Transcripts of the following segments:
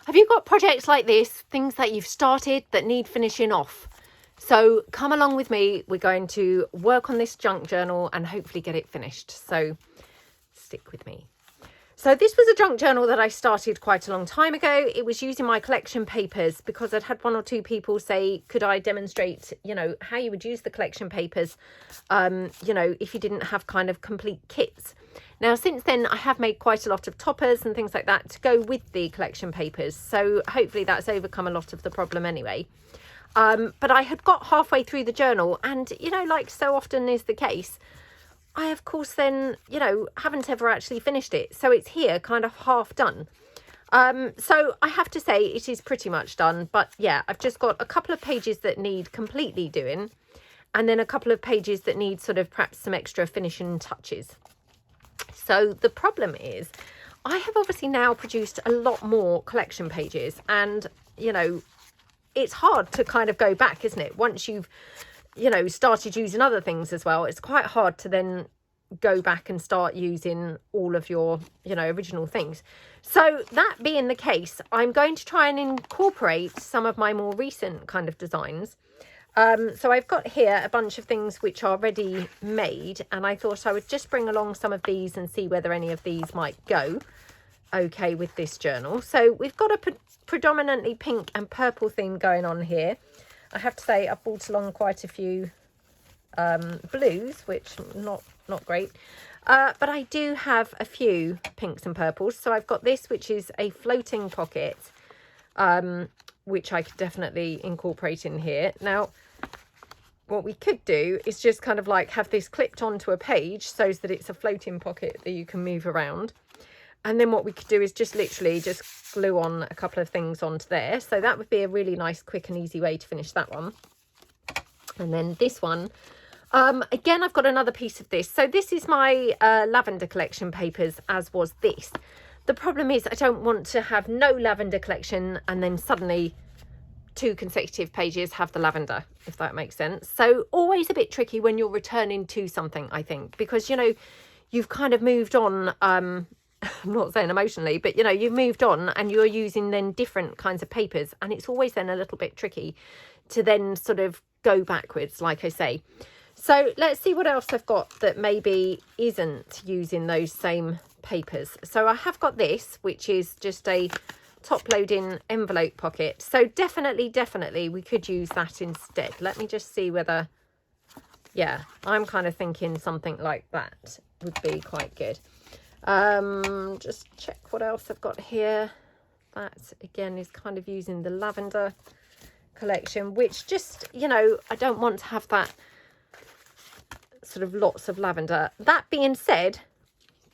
Have you got projects like this, things that you've started that need finishing off? So come along with me. We're going to work on this junk journal and hopefully get it finished. So stick with me. So this was a junk journal that I started quite a long time ago. It was using my collection papers because I'd had one or two people say, could I demonstrate, you know, how you would use the collection papers, you know, if you didn't have kind of complete kits. Now, since then, I have made quite a lot of toppers and things like that to go with the collection papers. So hopefully that's overcome a lot of the problem anyway. But I had got halfway through the journal and, you know, like so often is the case, I, of course, then, you know, haven't ever actually finished it. So it's here kind of half done. So I have to say it is pretty much done. But yeah, I've just got a couple of pages that need completely doing. And then a couple of pages that need sort of perhaps some extra finishing touches. So the problem is I have obviously now produced a lot more collection pages. And, you know, it's hard to kind of go back, isn't it? Once you've, you know, started using other things as well, it's quite hard to then go back and start using all of your, you know, original things. So that being the case, I'm going to try and incorporate some of my more recent kind of designs. So I've got here a bunch of things which are ready made, and I thought I would just bring along some of these and see whether any of these might go okay with this journal. So we've got a predominantly pink and purple theme going on here. I have to say I've brought along quite a few blues, which not great, but I do have a few pinks and purples. So I've got this, which is a floating pocket, which I could definitely incorporate in here. Now, what we could do is just kind of like have this clipped onto a page so that it's a floating pocket that you can move around. And then what we could do is just literally just glue on a couple of things onto there. So that would be a really nice, quick and easy way to finish that one. And then this one, again, I've got another piece of this. So this is my lavender collection papers, as was this. The problem is I don't want to have no lavender collection and then suddenly 2 consecutive pages have the lavender, if that makes sense. So always a bit tricky when you're returning to something, I think, because, you know, you've kind of moved on, I'm not saying emotionally, but, you know, you've moved on and you're using then different kinds of papers, and it's always then a little bit tricky to then sort of go backwards, like I say. So let's see what else I've got that maybe isn't using those same papers. So I have got this, which is just a top loading envelope pocket. So definitely we could use that instead. Let me just see whether, yeah, I'm kind of thinking something like that would be quite good. Just check what else I've got here. That again is kind of using the lavender collection, which just, you know, I don't want to have that sort of lots of lavender. That being said,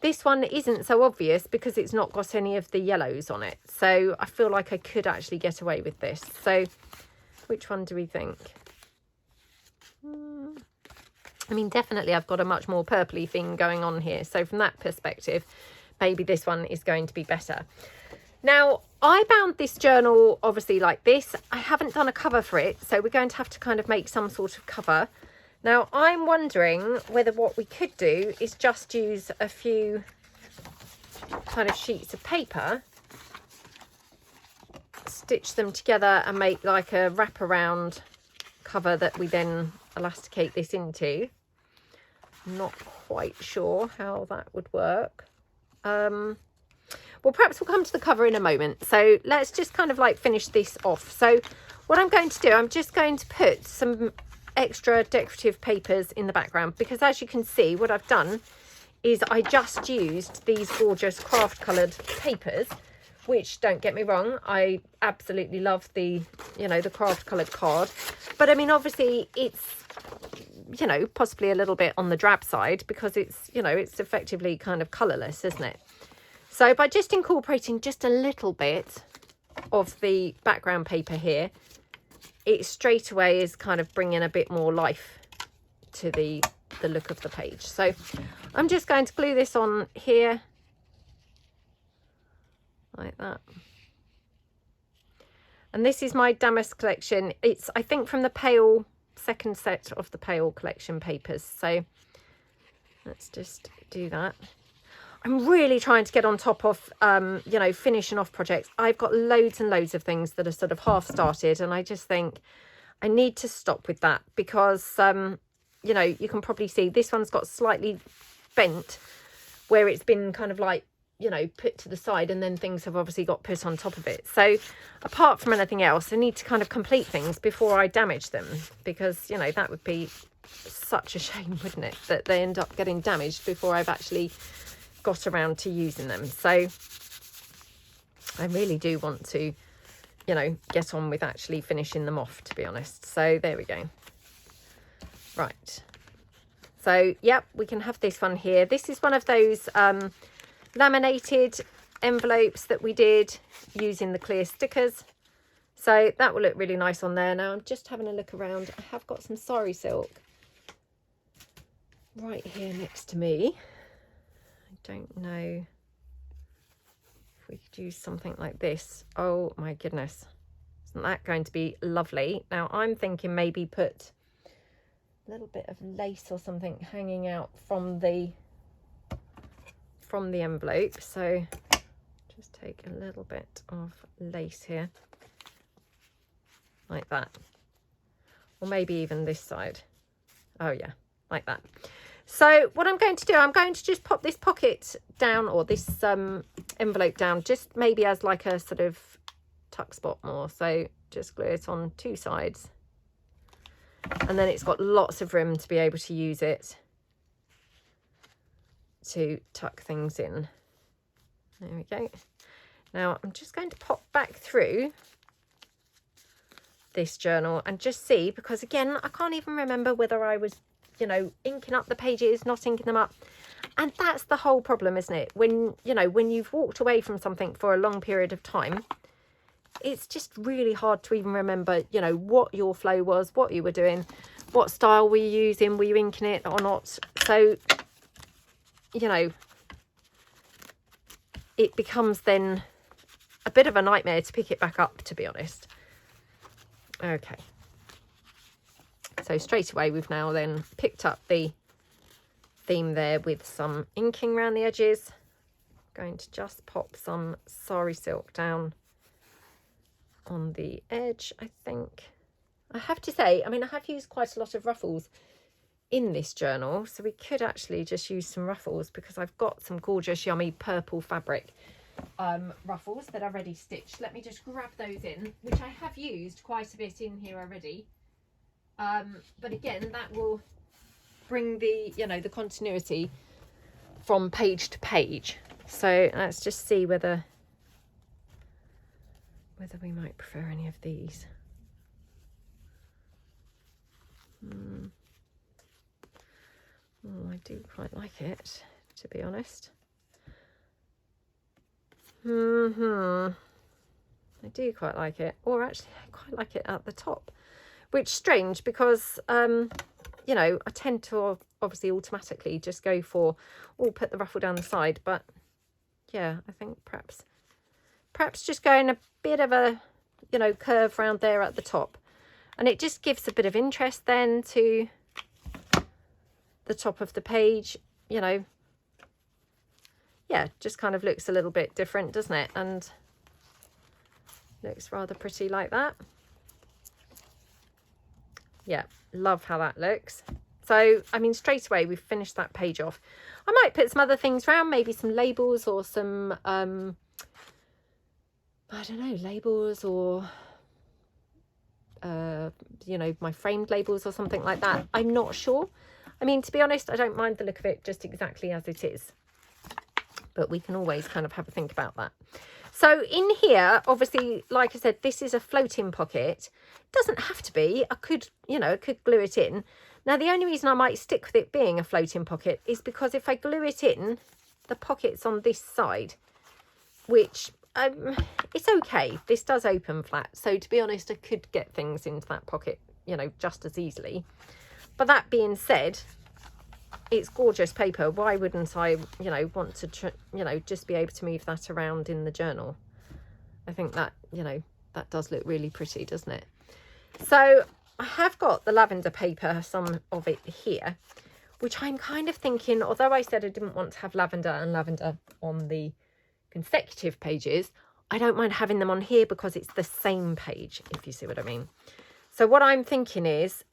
this one isn't so obvious because it's not got any of the yellows on it. So I feel like I could actually get away with this. So which one do we think? I mean, definitely I've got a much more purpley thing going on here. So from that perspective, maybe this one is going to be better. Now, I bound this journal obviously like this. I haven't done a cover for it, so we're going to have to kind of make some sort of cover. Now, I'm wondering whether what we could do is just use a few kind of sheets of paper, stitch them together and make like a wraparound cover that we then elasticate this into. Not quite sure how that would work. Well, perhaps we'll come to the cover in a moment. So let's just kind of like finish this off. So what I'm going to do, I'm just going to put some extra decorative papers in the background, because as you can see, what I've done is I just used these gorgeous craft coloured papers, which, don't get me wrong, I absolutely love the, you know, the craft coloured card. But I mean, obviously it's, you know, possibly a little bit on the drab side because it's, you know, it's effectively kind of colourless, isn't it? So by just incorporating just a little bit of the background paper here, it straight away is kind of bringing a bit more life to the look of the page. So I'm just going to glue this on here like that. And this is my damask collection. It's, I think, from the pale, second set of the pale collection papers. So let's just do that. I'm really trying to get on top of, you know, finishing off projects. I've got loads and loads of things that are sort of half started, and I just think I need to stop with that because, you know, you can probably see this one's got slightly bent where it's been kind of like, you know, put to the side, and then things have obviously got put on top of it. So apart from anything else, I need to kind of complete things before I damage them, because, you know, that would be such a shame, wouldn't it, that they end up getting damaged before I've actually got around to using them. So I really do want to, you know, get on with actually finishing them off, to be honest. So there we go. Right. So, yep, we can have this one here. This is one of those laminated envelopes that we did using the clear stickers. So that will look really nice on there. Now I'm just having a look around. I have got some sari silk right here next to me. I don't know if we could use something like this. Oh my goodness. Isn't that going to be lovely? Now I'm thinking maybe put a little bit of lace or something hanging out from the envelope. So just take a little bit of lace here like that, or maybe even this side. Oh yeah, like that. So what I'm going to do, I'm going to just pop this pocket down, or this envelope down, just maybe as like a sort of tuck spot more. So just glue it on two sides, and then it's got lots of room to be able to use it to tuck things in. There we go. Now I'm just going to pop back through this journal and just see, because again, I can't even remember whether I was, you know, inking up the pages, not inking them up. And that's the whole problem, isn't it? When, you know, when you've walked away from something for a long period of time, it's just really hard to even remember, you know, what your flow was, what you were doing, what style were you using, were you inking it or not. So, you know, it becomes then a bit of a nightmare to pick it back up, to be honest. Okay. So straight away, we've now then picked up the theme there with some inking around the edges. Going to just pop some sari silk down on the edge, I think. I have to say, I mean, I have used quite a lot of ruffles in this journal, so we could actually just use some ruffles, because I've got some gorgeous yummy purple fabric ruffles that are ready stitched. Let me just grab those in, which I have used quite a bit in here already, but again, that will bring the, you know, the continuity from page to page. So let's just see whether we might prefer any of these. Oh, I do quite like it, to be honest. I do quite like it, or actually I quite like it at the top, which is strange because you know, I tend to obviously automatically just go for, oh, put the ruffle down the side, but yeah, I think perhaps just going a bit of a, you know, curve round there at the top, and it just gives a bit of interest then to the top of the page, you know. Yeah, just kind of looks a little bit different, doesn't it? And looks rather pretty like that. Yeah, love how that looks. So, I mean, straight away we've finished that page off. I might put some other things around, maybe some labels or some, I don't know, labels or, you know, my framed labels or something like that. I'm not sure. I mean, to be honest, I don't mind the look of it just exactly as it is. But we can always kind of have a think about that. So in here, obviously, like I said, this is a floating pocket. It doesn't have to be. I could, you know, I could glue it in. Now, the only reason I might stick with it being a floating pocket is because if I glue it in, the pocket's on this side, which it's okay. This does open flat. So to be honest, I could get things into that pocket, you know, just as easily. But that being said, it's gorgeous paper. Why wouldn't I, you know, want to, you know, just be able to move that around in the journal? I think that, you know, that does look really pretty, doesn't it? So I have got the lavender paper, some of it here, which I'm kind of thinking, although I said I didn't want to have lavender and lavender on the consecutive pages, I don't mind having them on here because it's the same page, if you see what I mean. So what I'm thinking is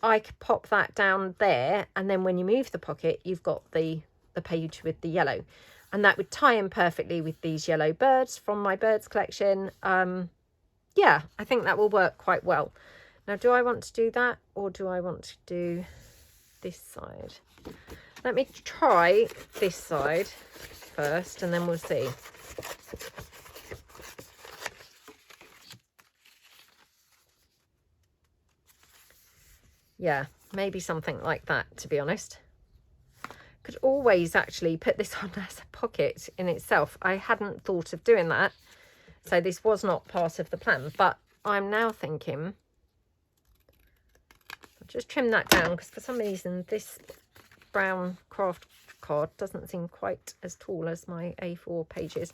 I could pop that down there, and then when you move the pocket, you've got the page with the yellow, and that would tie in perfectly with these yellow birds from my birds collection. Yeah, I think that will work quite well. Now, do I want to do that, or do I want to do this side? Let me try this side first, and then we'll see. Yeah, maybe something like that, to be honest. Could always actually put this on as a pocket in itself. I hadn't thought of doing that, so this was not part of the plan, but I'm now thinking I'll just trim that down, because for some reason this brown craft card doesn't seem quite as tall as my A4 pages.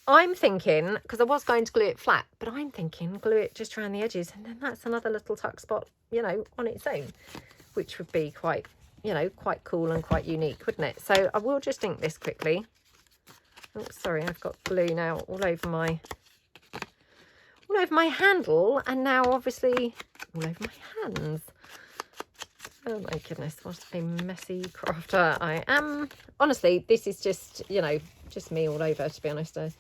I'm thinking, because I was going to glue it flat, but I'm thinking glue it just around the edges, and then that's another little tuck spot, you know, on its own, which would be quite, you know, quite cool and quite unique, wouldn't it? So I will just ink this quickly. Oh, sorry, I've got glue now all over my handle, and now obviously all over my hands. Oh my goodness, what a messy crafter I am. Honestly, this is just, you know, just me all over, to be honest. I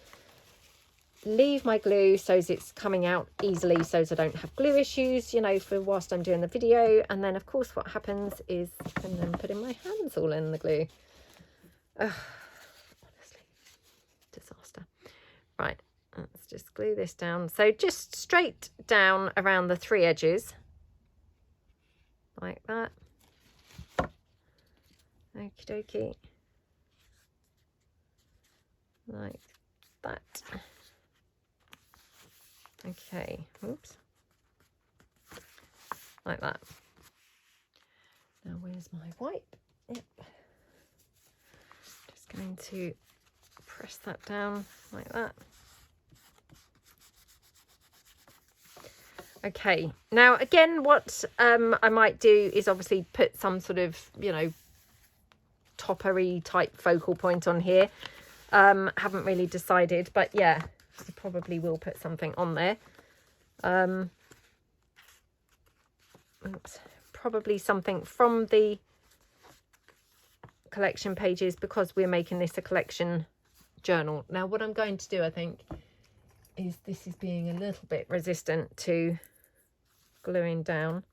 leave my glue so as it's coming out easily, so as I don't have glue issues, you know, for whilst I'm doing the video. And then of course what happens is I'm then putting my hands all in the glue. Ugh, honestly, disaster. Right, let's just glue this down. So just straight down around the 3 edges, like that. Okie dokie. Like that. Okay, oops. Like that. Now where's my wipe? Yep. Just going to press that down like that. Okay, now again, what I might do is obviously put some sort of, you know, toppery type focal point on here. Haven't really decided, but yeah, I probably will put something on there. Oops, probably something from the collection pages, because we're making this a collection journal. Now what I'm going to do, I think, is this is being a little bit resistant to gluing down,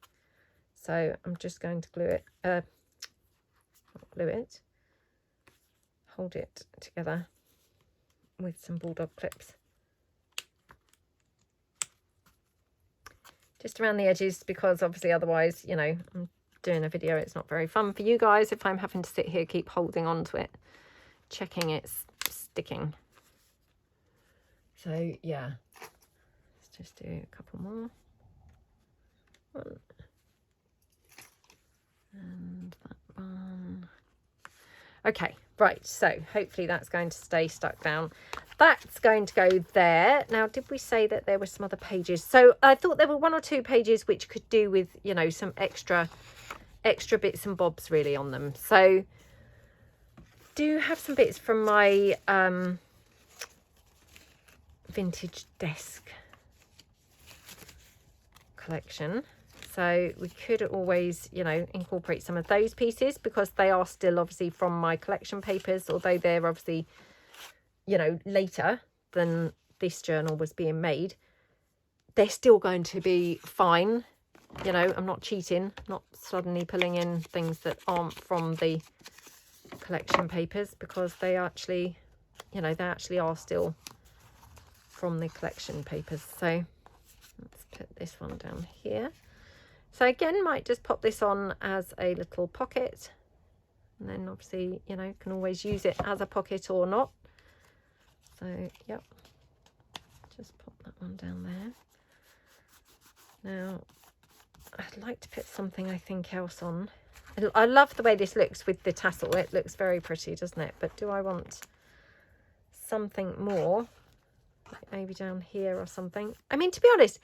so I'm just going to glue it, not glue it, hold it together with some bulldog clips just around the edges, because obviously otherwise, you know, I'm doing a video, it's not very fun for you guys if I'm having to sit here keep holding on to it, checking it's sticking. So yeah, let's just do a couple more. One and that one. Okay, right, so hopefully that's going to stay stuck down. That's going to go there. Now, did we say that there were some other pages? So I thought there were 1 or 2 pages which could do with, you know, some extra bits and bobs really on them. So do have some bits from my vintage desk collection. So we could always, you know, incorporate some of those pieces, because they are still obviously from my collection papers, although they're obviously, you know, later than this journal was being made. They're still going to be fine. You know, I'm not cheating, not suddenly pulling in things that aren't from the collection papers, because they actually, you know, they actually are still from the collection papers. So let's put this one down here. So again, might just pop this on as a little pocket, and then obviously, you know, can always use it as a pocket or not. So yep, just pop that one down there. Now I'd like to put something, I think, else on. I love the way this looks with the tassel. It looks very pretty, doesn't it? But do I want something more, like maybe down here or something? I mean, to be honest,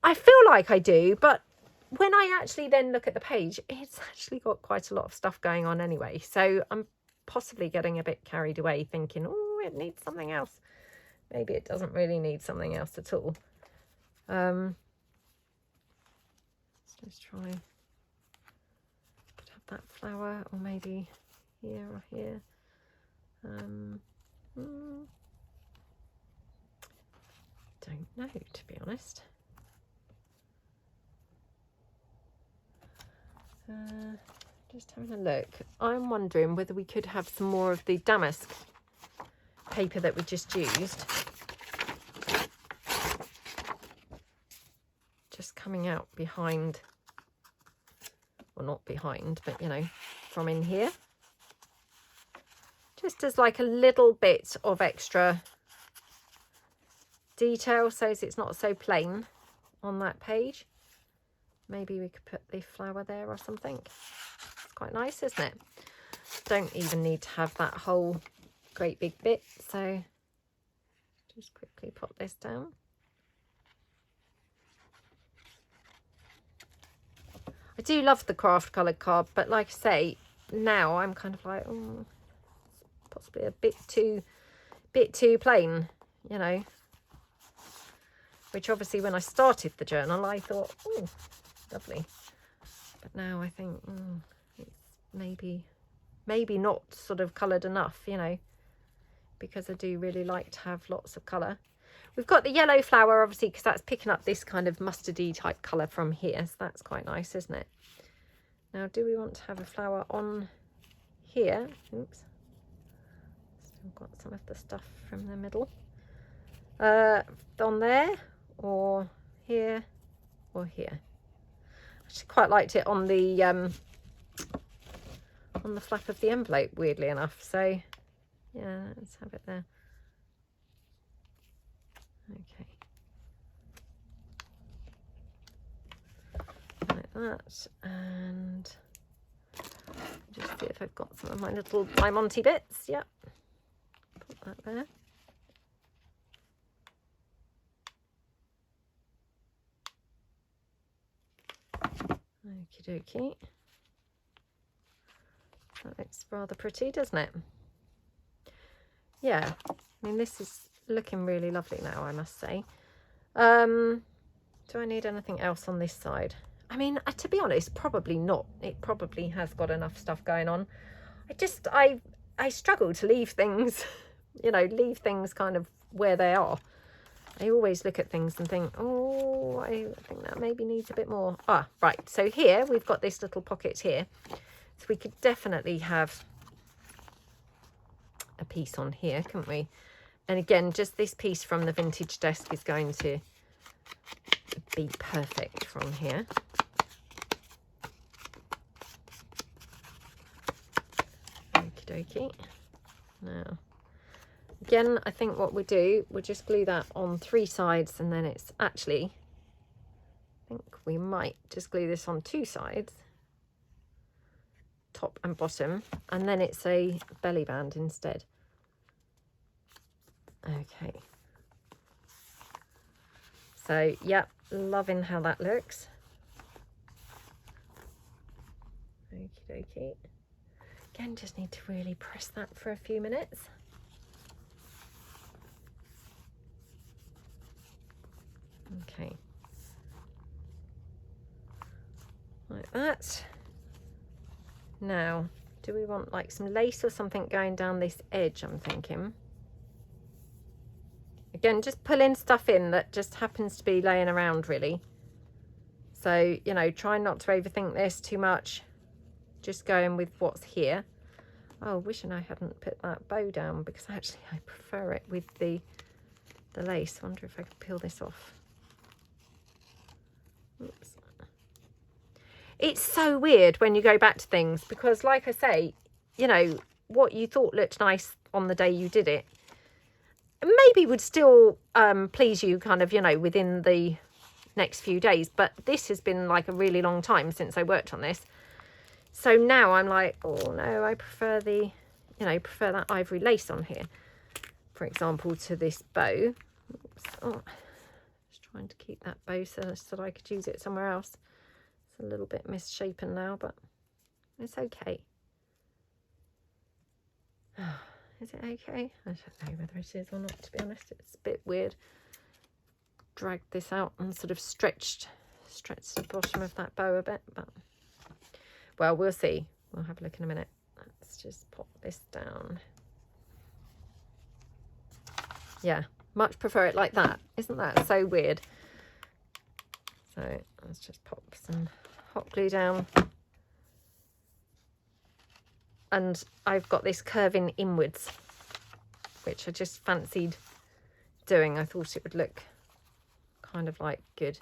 I feel like I do, but when I actually then look at the page, it's actually got quite a lot of stuff going on anyway. So I'm possibly getting a bit carried away thinking, oh, it needs something else. Maybe it doesn't really need something else at all. Let's try could have that flower, or maybe here or here. Don't know, to be honest. Just having a look. I'm wondering whether we could have some more of the damask paper that we just used. Just coming out behind, well, not behind, but you know, from in here. Just as like a little bit of extra detail, so it's not so plain on that page. Maybe we could put the flower there or something. It's quite nice, isn't it? Don't even need to have that whole great big bit, so just quickly pop this down. I do love the craft coloured card, but like I say, now I'm kind of like, oh, possibly a bit too plain, you know. Which obviously when I started the journal, I thought, oh, lovely. But now I think, it's maybe not sort of coloured enough, you know, because I do really like to have lots of colour. We've got the yellow flower, obviously, because that's picking up this kind of mustardy type colour from here. So that's quite nice, isn't it? Now, do we want to have a flower on here? Oops. Still got some of the stuff from the middle. On there, or here, or here. I actually quite liked it on the flap of the envelope, weirdly enough. So, yeah, let's have it there. Okay. Like that, and just see if I've got some of my little Varimontes bits. Yep. Put that there. Okie dokie. That looks rather pretty, doesn't it? Yeah, I mean, this is looking really lovely now, I must say. Do I need anything else on this side? I mean, to be honest, probably not. It probably has got enough stuff going on. I struggle to leave things, you know, leave things kind of where they are. I always look at things and think, oh, I think that maybe needs a bit more. Ah, right. So here we've got this little pocket here. So we could definitely have a piece on here, couldn't we? And again, just this piece from the vintage desk is going to be perfect from here. Okie dokie. Now, again, I think what we do, we'll just glue that on 3 sides, and then it's actually, I think we might just glue this on 2 sides, top and bottom, and then it's a belly band instead. Okay. So, yeah, loving how that looks. Okie dokie. Again, just need to really press that for a few minutes. Okay. Like that. Now, do we want like some lace or something going down this edge, I'm thinking. Again, just pulling stuff in that just happens to be laying around, really. So, you know, try not to overthink this too much. Just going with what's here. Oh, wishing I hadn't put that bow down, because actually I prefer it with the lace. I wonder if I could peel this off. Oops. It's so weird when you go back to things, because like I say, you know, what you thought looked nice on the day you did it maybe would still please you kind of, you know, within the next few days. But this has been like a really long time since I worked on this. So now I'm like, oh no, I prefer the, you know, prefer that ivory lace on here, for example, to this bow. Oops. Oh, just trying to keep that bow so that I could use it somewhere else. a little bit misshapen now, but it's okay. Is it okay? I don't know whether it is or not, to be honest. It's a bit weird. Dragged this out and sort of stretched the bottom of that bow a bit, but well, we'll see. We'll have a look in a minute. Let's just pop this down. Yeah, much prefer it like that. Isn't that so weird? So let's just pop some hot glue down. And I've got this curving inwards, which I just fancied doing. I thought it would look kind of like good,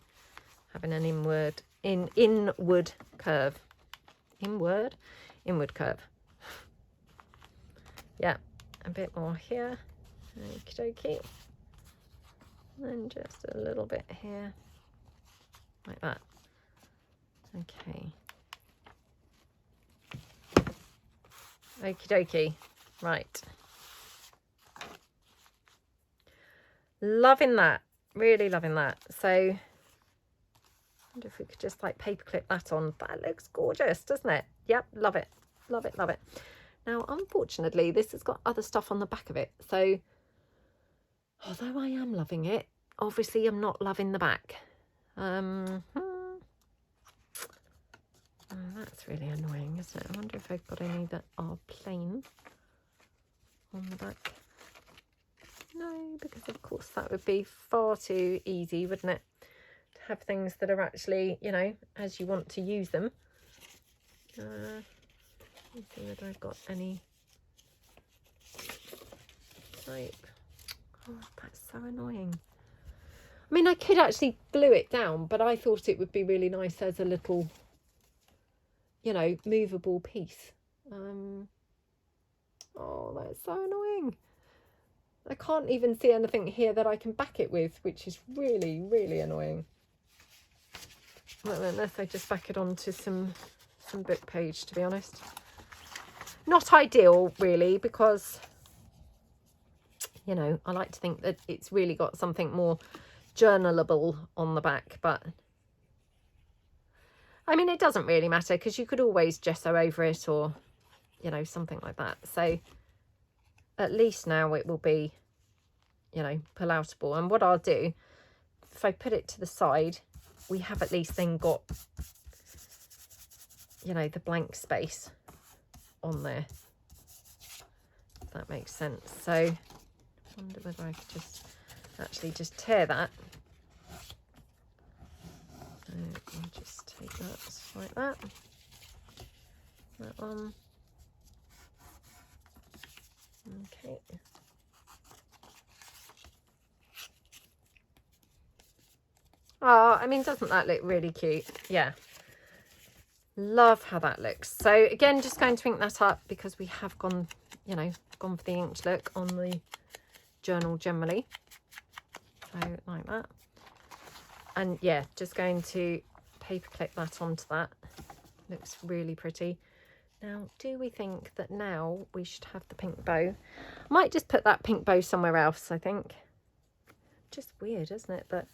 having an inward curve. Inward curve. Yeah, a bit more here. Okie dokie. And just a little bit here, like that. Okay. Okie dokie. Right. Loving that. Really loving that. So I wonder if we could just like paperclip that on. That looks gorgeous, doesn't it? Yep, love it. Love it, love it. Now, unfortunately, this has got other stuff on the back of it. So although I am loving it, obviously I'm not loving the back. Oh, that's really annoying, isn't it? I wonder if I've got any that are plain on the back. No, because of course that would be far too easy, wouldn't it? To have things that are actually, you know, as you want to use them. Let's see whether I've got any type. Oh, that's so annoying. I mean, I could actually glue it down, but I thought it would be really nice as a little, you know, movable piece. Oh, that's so annoying. I can't even see anything here that I can back it with, which is really, really annoying. Well, unless I just back it onto some book page, to be honest. Not ideal, really, because, you know, I like to think that it's really got something more journalable on the back, but I mean, it doesn't really matter because you could always gesso over it or, you know, something like that. So at least now it will be, you know, pull outable. And what I'll do, if I put it to the side, we have at least then got, you know, the blank space on there. If that makes sense. So I wonder whether I could just actually just tear that. So I'll just take that like that. That one. Okay. Oh, I mean, doesn't that look really cute? Yeah. Love how that looks. So again, just going to ink that up because we have gone, you know, gone for the inked look on the journal generally. So like that. And yeah, just going to paper clip that onto that. Looks really pretty. Now, do we think that now we should have the pink bow? I might just put that pink bow somewhere else, I think. Just weird, isn't it? That,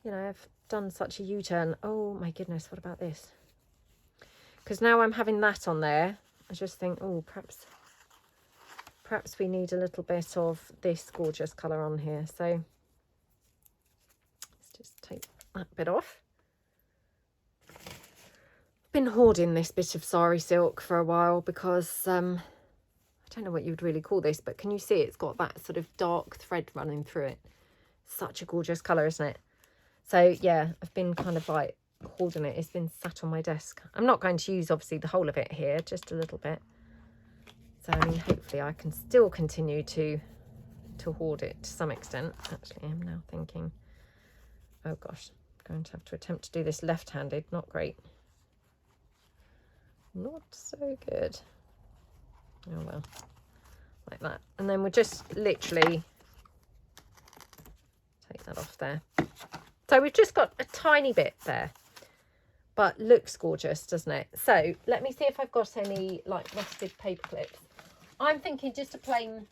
you know, I've done such a U-turn. Oh my goodness, what about this? Because now I'm having that on there. I just think, oh, perhaps we need a little bit of this gorgeous colour on here. So let's just take that bit off. Been hoarding this bit of sari silk for a while because I don't know what you would really call this, but can you see it's got that sort of dark thread running through it? Such a gorgeous colour, isn't it? So yeah, I've been kind of like hoarding it. It's been sat on my desk. I'm not going to use obviously the whole of it here, just a little bit. So I mean, hopefully I can still continue to hoard it to some extent. Actually, I'm now thinking, oh gosh, I'm going to have to attempt to do this left-handed. Not great. Not so good. Oh well, like that. And then we'll just literally take that off there. So we've just got a tiny bit there, but looks gorgeous, doesn't it? So let me see if I've got any like rusted paper clips. I'm thinking just a plain,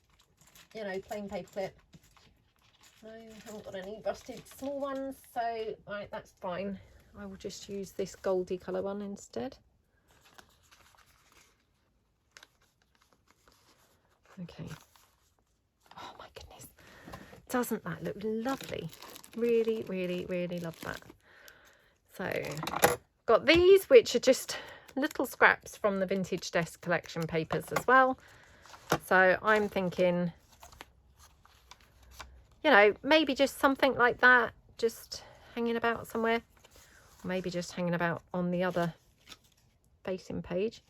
you know, plain paper clip. No, I haven't got any rusted small ones, so right, that's fine. I will just use this goldy colour one instead. Okay. Oh my goodness. Doesn't that look lovely? Really, really, really love that. So, got these, which are just little scraps from the Vintage Desk collection papers as well. So I'm thinking, you know, maybe just something like that, just hanging about somewhere. Or maybe just hanging about on the other facing page.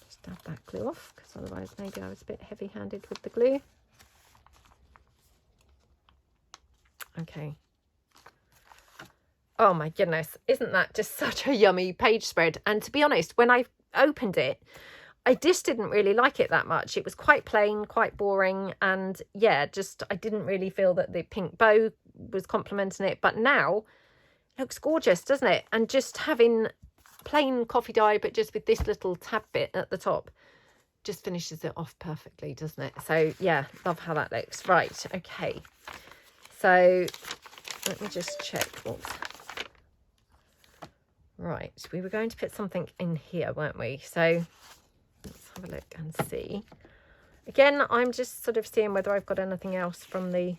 Just dab that glue off, because otherwise maybe I was a bit heavy-handed with the glue. Okay. Oh my goodness, isn't that just such a yummy page spread? And to be honest, when I opened it, I just didn't really like it that much. It was quite plain, quite boring, and yeah, just I didn't really feel that the pink bow was complementing it. But now it looks gorgeous, doesn't it? And just having plain coffee dye, but just with this little tab bit at the top, just finishes it off perfectly, doesn't it? So yeah, love how that looks. Right, okay. So let me just check. Oops. Right, we were going to put something in here, weren't we? So let's have a look and see. Again, I'm just sort of seeing whether I've got anything else from the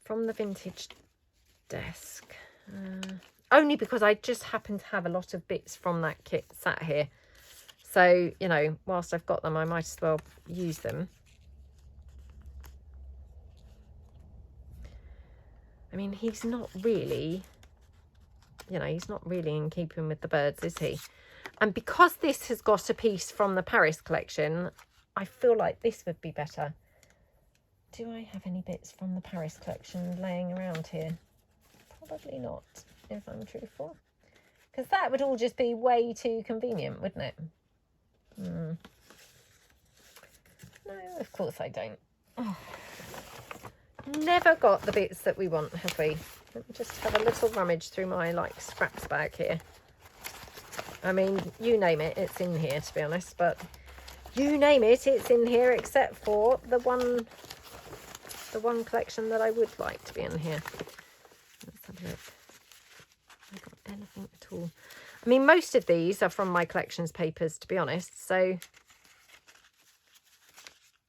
Vintage Desk. Only because I just happen to have a lot of bits from that kit sat here. So, you know, whilst I've got them, I might as well use them. I mean, he's not really, you know, he's not really in keeping with the birds, is he? And because this has got a piece from the Paris collection, I feel like this would be better. Do I have any bits from the Paris collection laying around here? Probably not, if I'm truthful. Because that would all just be way too convenient, wouldn't it? No, of course I don't. Oh. Never got the bits that we want, have we? Let me just have a little rummage through my, like, scraps bag here. I mean, you name it, it's in here, to be honest. But you name it, it's in here, except for the one collection that I would like to be in here. Let's have a look. Have I got anything at all? I mean, most of these are from my collections papers, to be honest. So,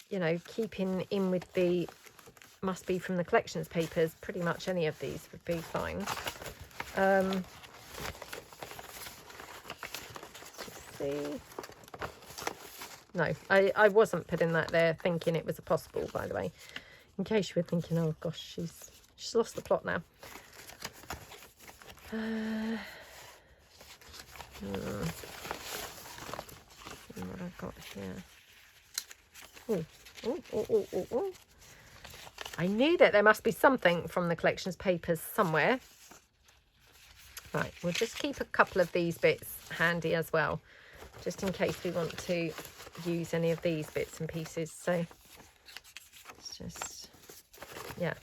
you know, keeping in with the must be from the collections papers, pretty much any of these would be fine. Let's see. No, I wasn't putting that there thinking it was a possible, by the way. In case you were thinking, oh gosh, she's lost the plot now. See what I've got here. Oh. I knew that there must be something from the collections papers somewhere. Right, we'll just keep a couple of these bits handy as well, just in case we want to use any of these bits and pieces. So it's just, yeah.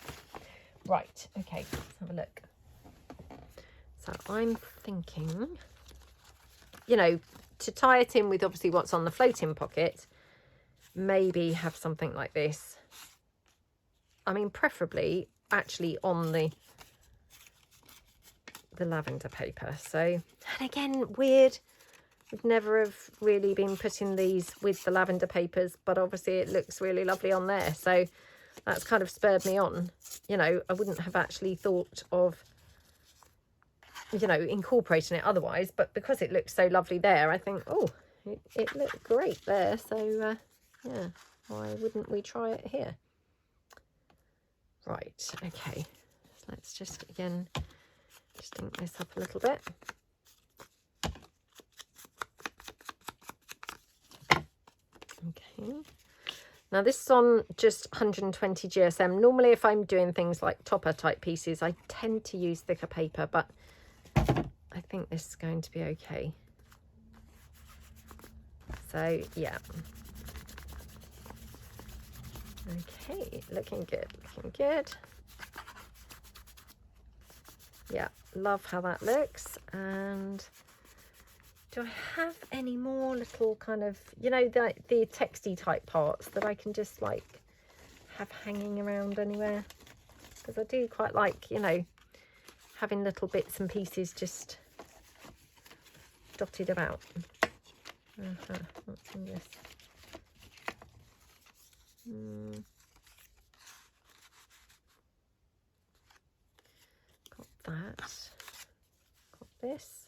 Right, okay, let's have a look. So I'm thinking, you know, to tie it in with obviously what's on the floating pocket, maybe have something like this. I mean, preferably actually on the lavender paper. So, and again, weird. We'd never have really been putting these with the lavender papers, but obviously it looks really lovely on there. So that's kind of spurred me on. You know, I wouldn't have actually thought of, you know, incorporating it otherwise, but because it looks so lovely there, I think, oh, it looked great there. So, yeah, why wouldn't we try it here? Right, okay, so let's just, again, just ink this up a little bit. Okay, now this is on just 120 GSM. Normally if I'm doing things like topper type pieces, I tend to use thicker paper, but I think this is going to be okay. So, yeah. Okay, looking good, looking good. Yeah, love how that looks. And do I have any more little kind of, you know, the texty type parts that I can just like have hanging around anywhere? because I do quite like, you know, having little bits and pieces just dotted about. What's in this? Got that. Got this.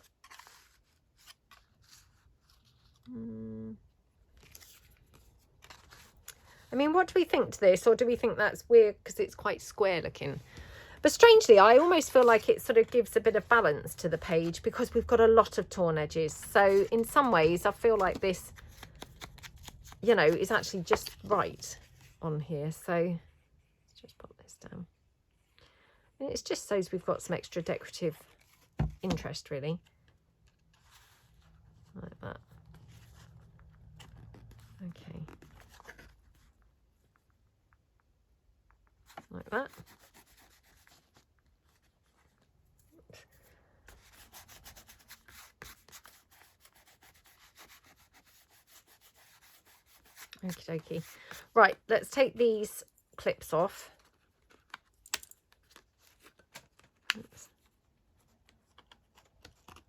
I mean, what do we think to this? Or do we think that's weird because it's quite square looking? But strangely, I almost feel like it sort of gives a bit of balance to the page because we've got a lot of torn edges. So in some ways, I feel like this, you know, is actually just right on here. So let's just put this down. And it's just so we've got some extra decorative interest, really. Like that. Okay. Like that. Okie dokie. Right, let's take these clips off. Oops.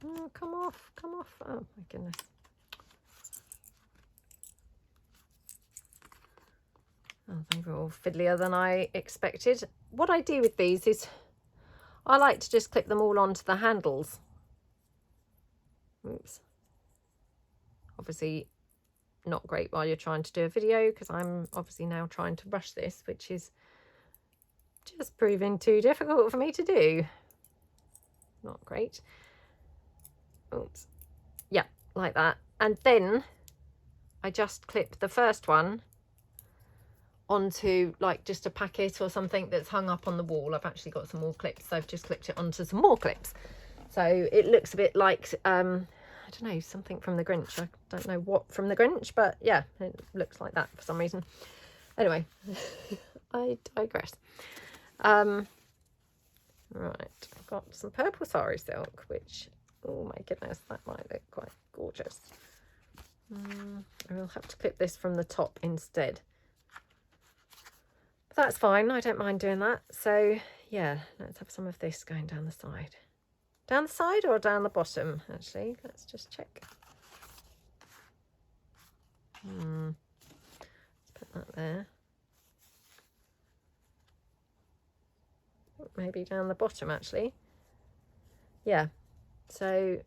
Oh, come off, come off. Oh my goodness. Oh, they were all fiddlier than I expected. What I do with these is I like to just clip them all onto the handles. Oops. Obviously not great while you're trying to do a video because I'm obviously now trying to rush this, which is just proving too difficult for me to do. Not great. Oops. Yeah, like that. And then I just clip the first one onto like just a packet or something that's hung up on the wall. I've actually got some more clips, so I've just clipped it onto some more clips. So it looks a bit like I don't know, something from the Grinch. I don't know what from the Grinch, but yeah, it looks like that for some reason. Anyway, I digress. Right, I've got some purple sari silk, which, oh my goodness, that might look quite gorgeous. I will have to clip this from the top instead. But that's fine, I don't mind doing that. So yeah, let's have some of this going down the side. Down the side or down the bottom, actually? Let's just check. Let's put that there. Maybe down the bottom, actually. Yeah. So,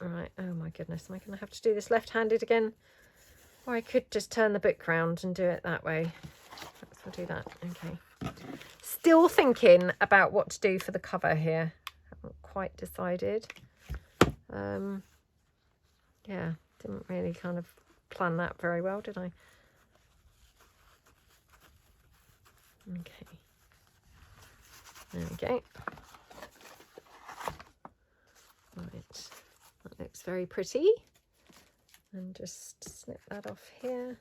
all right. Oh my goodness, am I going to have to do this left-handed again? Or I could just turn the book round and do it that way. Perhaps we'll do that. Okay. Still thinking about what to do for the cover here. Haven't quite decided. Yeah, didn't really kind of plan that very well, did I? Okay. There we go. Right, that looks very pretty. And just snip that off here.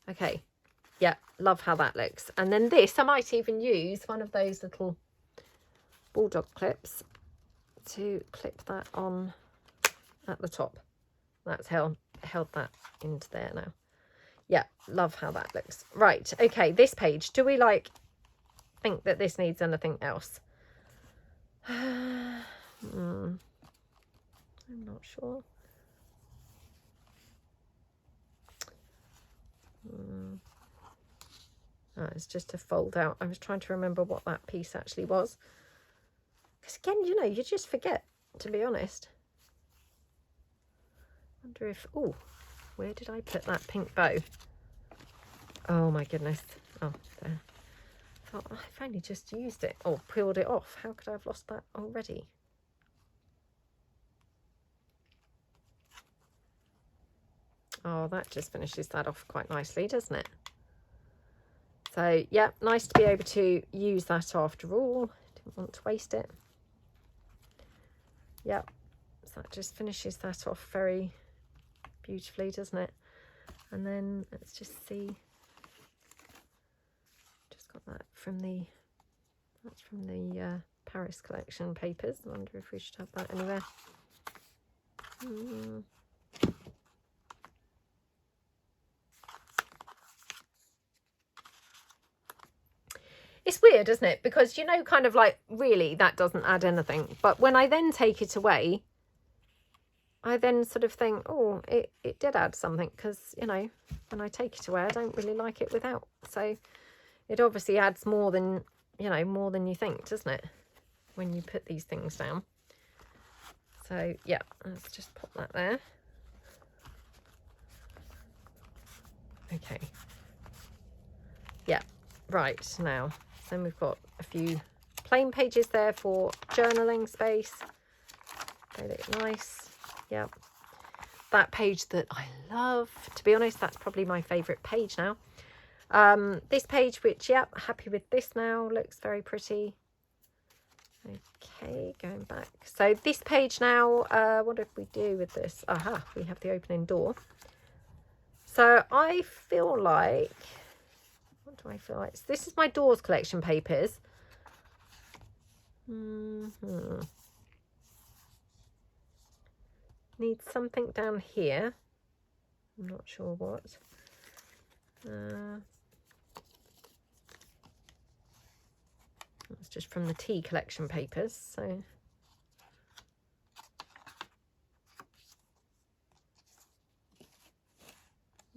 Okay, yeah, love how that looks. And then this, I might even use one of those little bulldog clips to clip that on at the top. That's held that into there now. Yeah, love how that looks. Right, okay, this page, do we like think that this needs anything else? I'm not sure. Oh, it's just a fold out. I was trying to remember what that piece actually was. Because again, you know, you just forget, to be honest. Wonder if, oh, where did I put that pink bow? Oh my goodness. Oh, there. I thought I've only just used it or peeled it off. How could I have lost that already? Oh, that just finishes that off quite nicely, doesn't it? So, yeah, nice to be able to use that after all. Didn't want to waste it. Yep, so that just finishes that off very beautifully, doesn't it? And then let's just see. Just got that from the, that's from the Paris collection papers. I wonder if we should have that anywhere. It's weird, isn't it? Because, you know, kind of like, really, that doesn't add anything. But when I then take it away, I then sort of think, oh, it did add something, because, you know, when I take it away, I don't really like it without. So it obviously adds more than, you know, more than you think, doesn't it, when you put these things down. So, yeah, let's just pop that there. Okay. Yeah, right, now, then we've got a few plain pages there for journaling space. They look nice. Yep. That page that I love, to be honest, that's probably my favourite page now. This page, which, yep, happy with this now, looks very pretty. Okay, going back. So this page now, what did we do with this? Aha, we have the opening door. So I feel like, what do I feel like? So this is my doors collection papers. Need something down here. I'm not sure what. It's just from the tea collection papers. So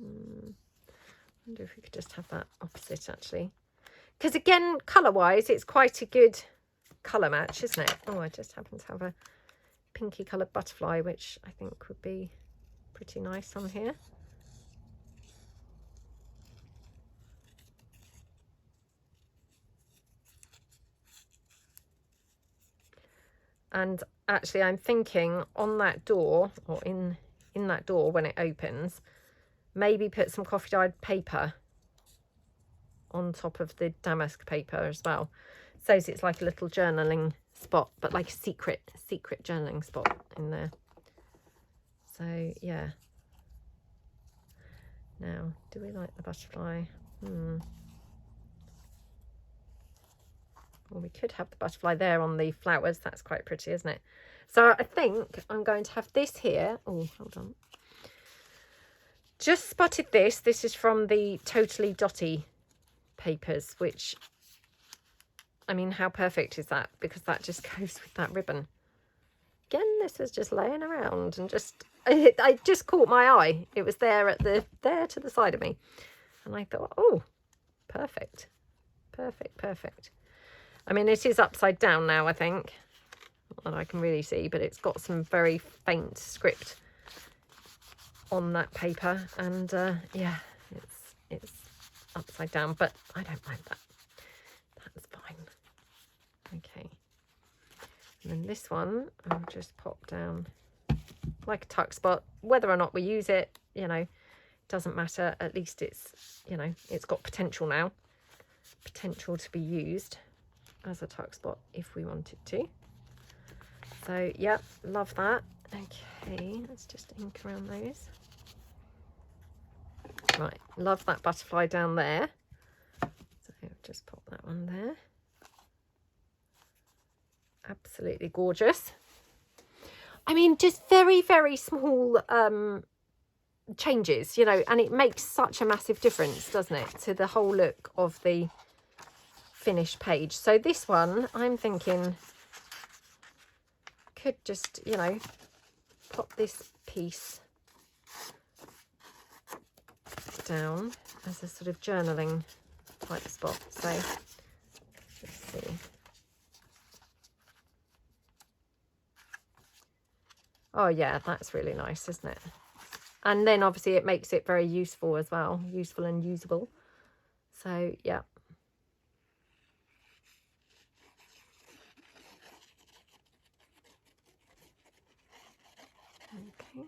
I wonder if we could just have that opposite, actually. Because again, colour-wise, it's quite a good colour match, isn't it? Oh, I just happen to have a pinky coloured butterfly, which I think would be pretty nice on here. And actually, I'm thinking on that door, or in that door when it opens, maybe put some coffee dyed paper on top of the damask paper as well, so it's like a little journaling spot, but like a secret journaling spot in there. So yeah. Now, do we like the butterfly? Well, we could have the butterfly there on the flowers. That's quite pretty, isn't it? So I think I'm going to have this here. Oh, hold on. Just spotted this. This is from the Totally Dotty papers, which, I mean, how perfect is that? Because that just goes with that ribbon. Again, this was just laying around and just, I just caught my eye. It was there there to the side of me. And I thought, oh, perfect. Perfect, perfect. I mean, it is upside down now, I think. Not that I can really see, but it's got some very faint script on that paper. And yeah, it's upside down, but I don't mind that. That's fine. Okay. And then this one, I'll just pop down like a tuck spot. Whether or not we use it, you know, doesn't matter. At least it's, you know, it's got potential now. Potential to be used as a tuck spot if we wanted to. So, yeah, love that. Okay, let's just ink around those. Right, love that butterfly down there. So I'll just pop that one there. Absolutely gorgeous. I mean, just very, very small changes, you know, and it makes such a massive difference, doesn't it, to the whole look of the finished page. So this one, I'm thinking, could just, you know, pop this piece down as a sort of journaling type spot. So let's see. Oh yeah, that's really nice, isn't it? And then obviously it makes it very useful as well, useful and usable. So yeah. Okay.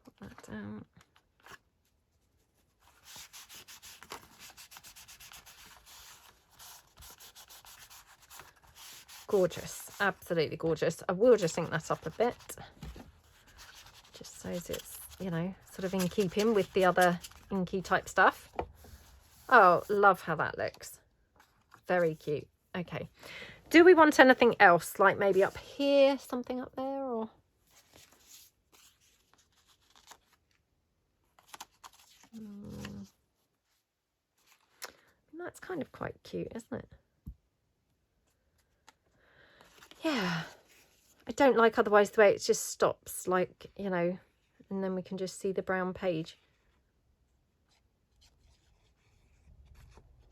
Put that down. Gorgeous, absolutely gorgeous. I will just ink that up a bit, just so as it's, you know, sort of in keeping with the other inky type stuff. Oh, love how that looks. Very cute. Okay. Do we want anything else, like maybe up here, something up there, or? that's kind of quite cute, isn't it? Yeah. I don't like otherwise the way it just stops, like, you know, and then we can just see the brown page.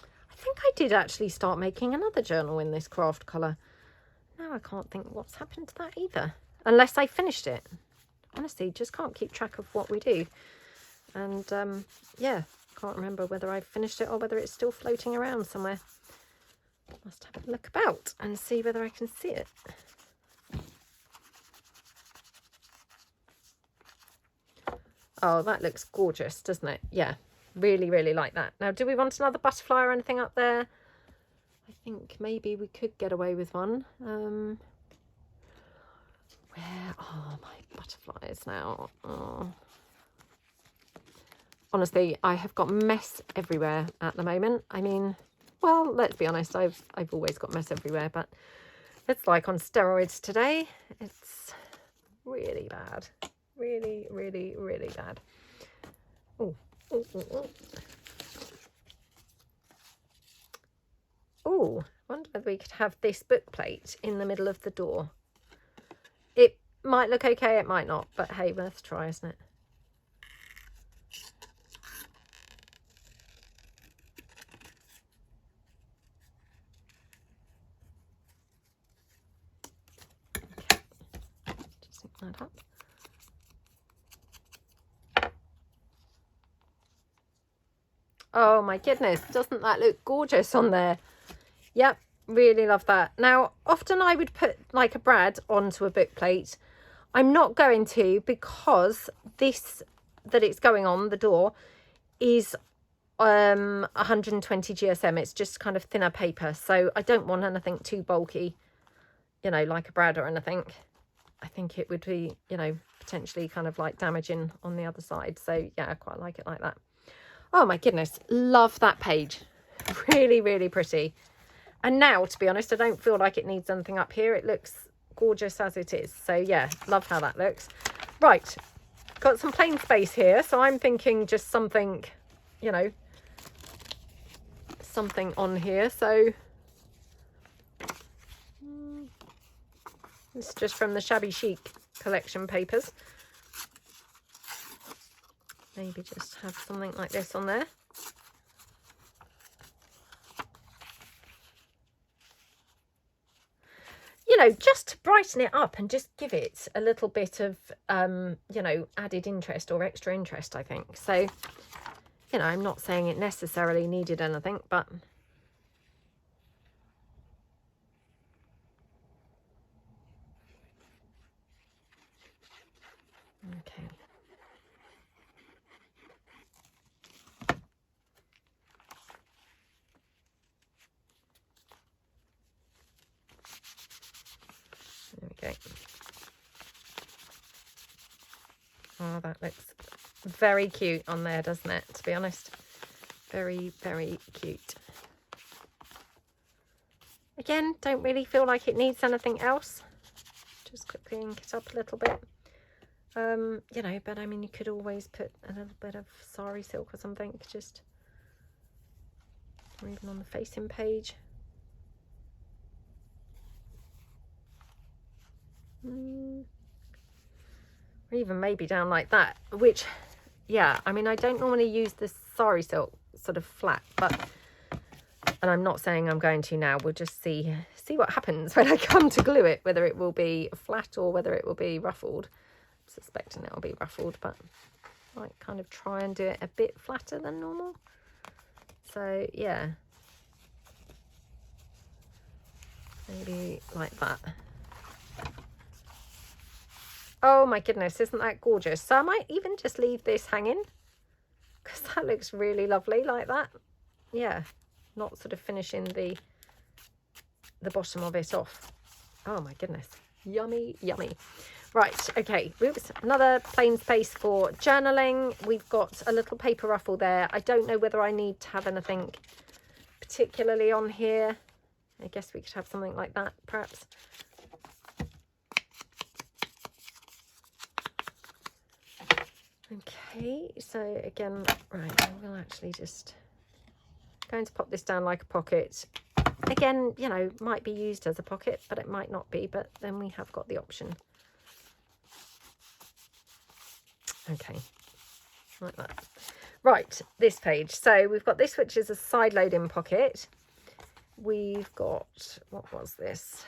I think I did actually start making another journal in this craft colour. Now I can't think what's happened to that either, unless I finished it. Honestly, just can't keep track of what we do. And yeah, can't remember whether I've finished it or whether it's still floating around somewhere. Must have a look about and see whether I can see it. Oh, that looks gorgeous, doesn't it? Yeah, really, really like that. Now, do we want another butterfly or anything up there? I think maybe we could get away with one. Where are my butterflies now? Oh. Honestly, I have got mess everywhere at the moment. I mean, well, let's be honest, I've always got mess everywhere, but it's like on steroids today. It's really bad. Really, really, really bad. Oh, oh, oh, oh. Oh, wonder whether we could have this book plate in the middle of the door. It might look okay, it might not, but hey, worth a try, isn't it? Okay, just sync that up. Oh my goodness, doesn't that look gorgeous on there? Yep, really love that. Now, often I would put like a brad onto a book plate. I'm not going to, because this that it's going on the door is 120 GSM. It's just kind of thinner paper, so I don't want anything too bulky, you know, like a brad or anything. I think it would be, you know, potentially kind of like damaging on the other side. So yeah, I quite like it like that. Oh my goodness, love that page. Really, really pretty. And now, to be honest, I don't feel like it needs anything up here. It looks gorgeous as it is. So yeah, love how that looks. Right, got some plain space here. So I'm thinking just something, you know, something on here. So this is just from the Shabby Chic collection papers. Maybe just have something like this on there. You know, just to brighten it up and just give it a little bit of, you know, added interest or extra interest, I think. So, you know, I'm not saying it necessarily needed anything, but... Okay. There we go. Oh, that looks very cute on there, doesn't it? To be honest, very, very cute. Again, don't really feel like it needs anything else. Just quickly ink it up a little bit. You know, but I mean, you could always put a little bit of sari silk or something, just, or even on the facing page. Or even maybe down like that, which, yeah, I mean, I don't normally use this sari silk sort of flat, but, and I'm not saying I'm going to now, we'll just see what happens when I come to glue it, whether it will be flat or whether it will be ruffled. I'm suspecting it will be ruffled, but I might kind of try and do it a bit flatter than normal. So yeah, maybe like that. Oh my goodness, isn't that gorgeous? So I might even just leave this hanging, because that looks really lovely like that. Yeah, not sort of finishing the bottom of it off. Oh my goodness, yummy, yummy. Right, okay, oops, another plain space for journaling. We've got a little paper ruffle there. I don't know whether I need to have anything particularly on here. I guess we could have something like that, perhaps. Okay, so again, right, I will actually just Going to pop this down like a pocket. Again, you know, might be used as a pocket, but it might not be, but then we have got the option. Okay, like that. Right, this page. So we've got this, which is a side loading pocket. We've got, what was this?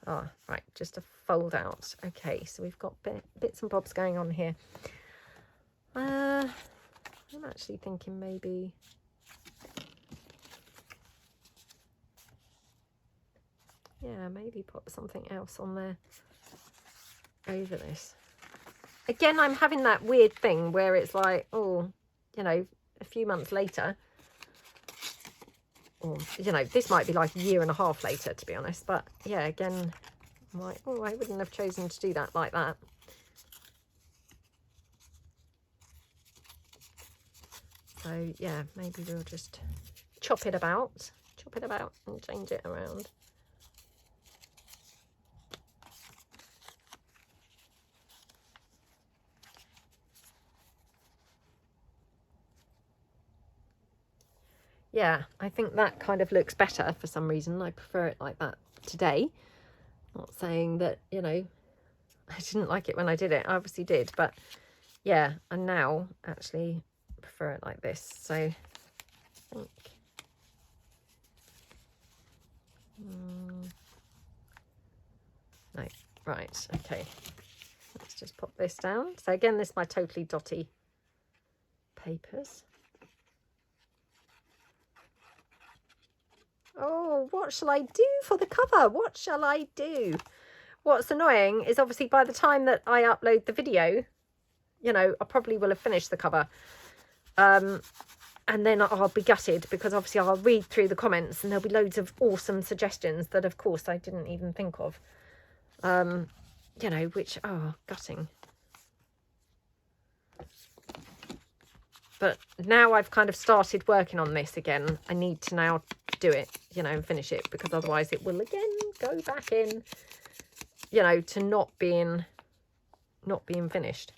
Ah, right, just a fold out. Okay, so we've got bits and bobs going on here. I'm actually thinking maybe... yeah, maybe put something else on there over this. Again, I'm having that weird thing where it's like, oh, you know, a few months later, or, you know, this might be like a year and a half later, to be honest. But yeah, again, I'm like, oh, I wouldn't have chosen to do that like that. So yeah, maybe we'll just chop it about and change it around. Yeah, I think that kind of looks better for some reason. I prefer it like that today. Not saying that, you know, I didn't like it when I did it. I obviously did, but yeah, and now actually prefer it like this. So I think no, right, okay. Let's just pop this down. So again, this is my totally dotty papers. Oh, what shall I do for the cover? What shall I do? What's annoying is obviously by the time that I upload the video, you know, I probably will have finished the cover. And then I'll be gutted because obviously I'll read through the comments and there'll be loads of awesome suggestions that, of course, I didn't even think of. You know, which, oh, gutting. But now I've kind of started working on this again. I need to now do it, you know, and finish it, because otherwise it will again go back in, you know, to not being finished.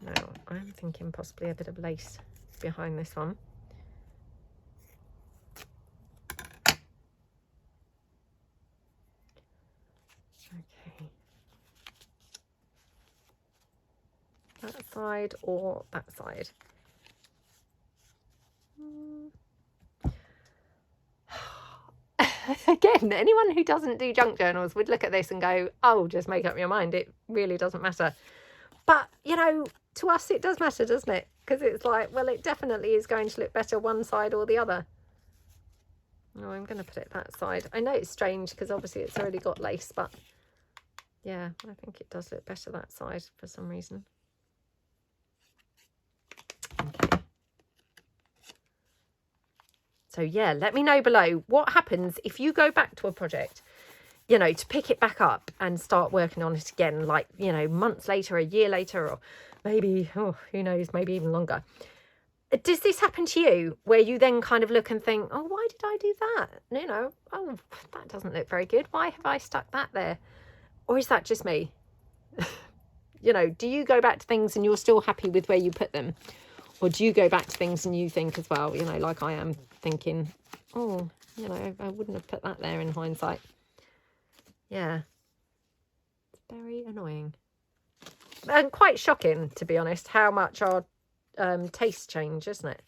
Now I'm thinking possibly a bit of lace behind this one. Okay. That side or that side. Again, anyone who doesn't do junk journals would look at this and go, oh, just make up your mind. It really doesn't matter. But, you know, to us it does matter, doesn't it? Because it's like, well, it definitely is going to look better one side or the other. Oh, I'm going to put it that side. I know it's strange because obviously it's already got lace, but yeah, I think it does look better that side for some reason. Okay. So yeah, let me know below what happens if you go back to a project, you know, to pick it back up and start working on it again, like, you know, months later, a year later, or maybe, oh, who knows, maybe even longer. Does this happen to you where you then kind of look and think, oh, why did I do that? You know, oh, that doesn't look very good. Why have I stuck that there? Or is that just me? You know, do you go back to things and you're still happy with where you put them? Or do you go back to things and you think as well, you know, like I am thinking, oh, you know, I wouldn't have put that there in hindsight. Yeah. It's very annoying. And quite shocking, to be honest, how much our tastes change, isn't it?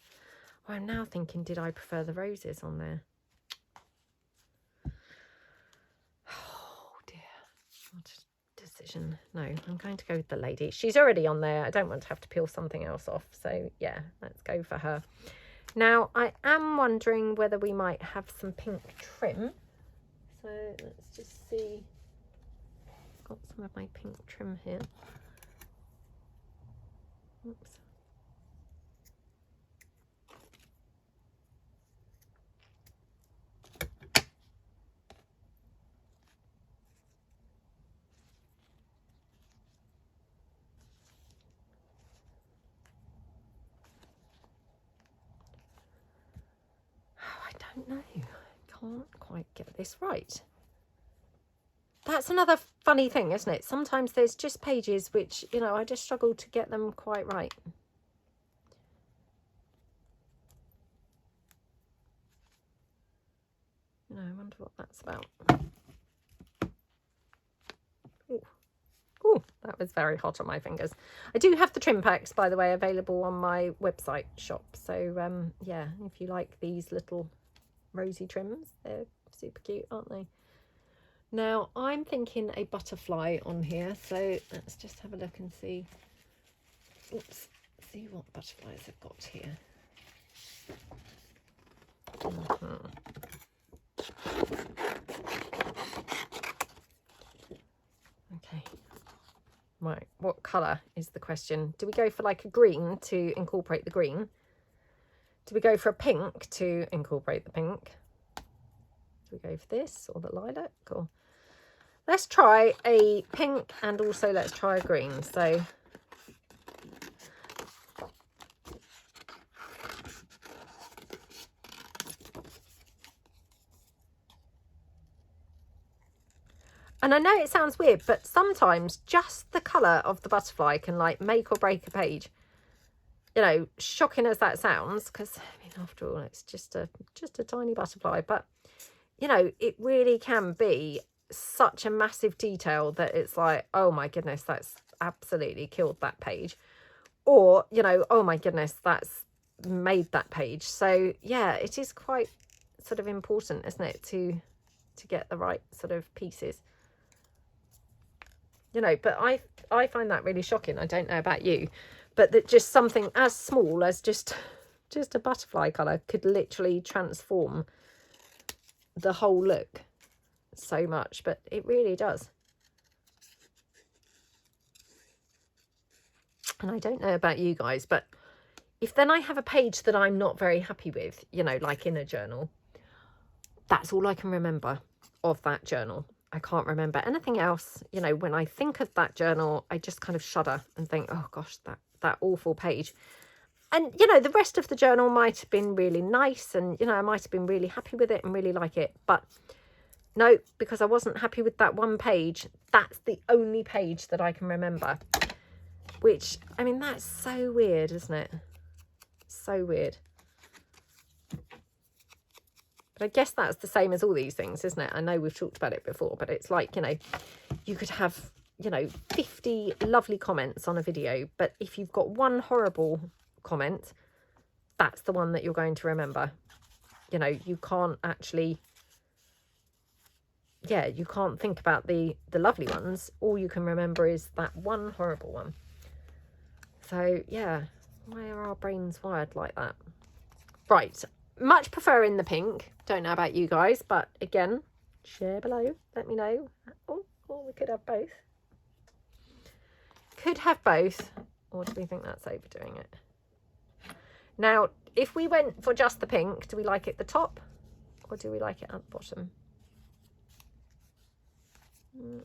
Well, I'm now thinking, did I prefer the roses on there? Oh, dear. What a decision. No, I'm going to go with the lady. She's already on there. I don't want to have to peel something else off. So, yeah, let's go for her. Now, I am wondering whether we might have some pink trim. So, let's just see. I've got some of my pink trim here. Oops. I don't know. I can't quite get this right. That's another funny thing, isn't it? Sometimes there's just pages which, you know, I just struggle to get them quite right. You know, I wonder what that's about. Ooh. Ooh, that was very hot on my fingers. I do have the trim packs, by the way, available on my website shop. So, yeah, if you like these little rosy trims, they're super cute, aren't they? Now, I'm thinking a butterfly on here. So let's just have a look and see. Oops, see what butterflies I've got here. Okay. Right, what colour is the question? Do we go for like a green to incorporate the green? Do we go for a pink to incorporate the pink? Do we go for this or the lilac? Or let's try a pink and also let's try a green. So and I know it sounds weird, but sometimes just the colour of the butterfly can like make or break a page. You know, shocking as that sounds, because I mean, after all, it's just a tiny butterfly. But you know, it really can be such a massive detail that it's like, oh my goodness, that's absolutely killed that page. Or, you know, oh my goodness, that's made that page. So yeah, it is quite sort of important, isn't it, to get the right sort of pieces. You know, but I find that really shocking. I don't know about you, but that just something as small as just a butterfly colour could literally transform the whole look so much. But it really does. And I don't know about you guys, but if then I have a page that I'm not very happy with, you know, like in a journal, that's all I can remember of that journal. I can't remember anything else. You know, when I think of that journal, I just kind of shudder and think, oh gosh, that awful page. And, you know, the rest of the journal might have been really nice and, you know, I might have been really happy with it and really like it. But no, because I wasn't happy with that one page, that's the only page that I can remember. Which, I mean, that's so weird, isn't it? So weird. But I guess that's the same as all these things, isn't it? I know we've talked about it before, but it's like, you know, you could have, you know, 50 lovely comments on a video, but if you've got one horrible comment, that's the one that you're going to remember. You know, you can't actually, yeah, you can't think about the lovely ones. All you can remember is that one horrible one. So, yeah, why are our brains wired like that? Right. Much preferring the pink. Don't know about you guys, but again, share below. Let me know. Oh, we could have both. Could have both. Or do we think that's overdoing it? Now, if we went for just the pink, do we like it at the top? Or do we like it at the bottom?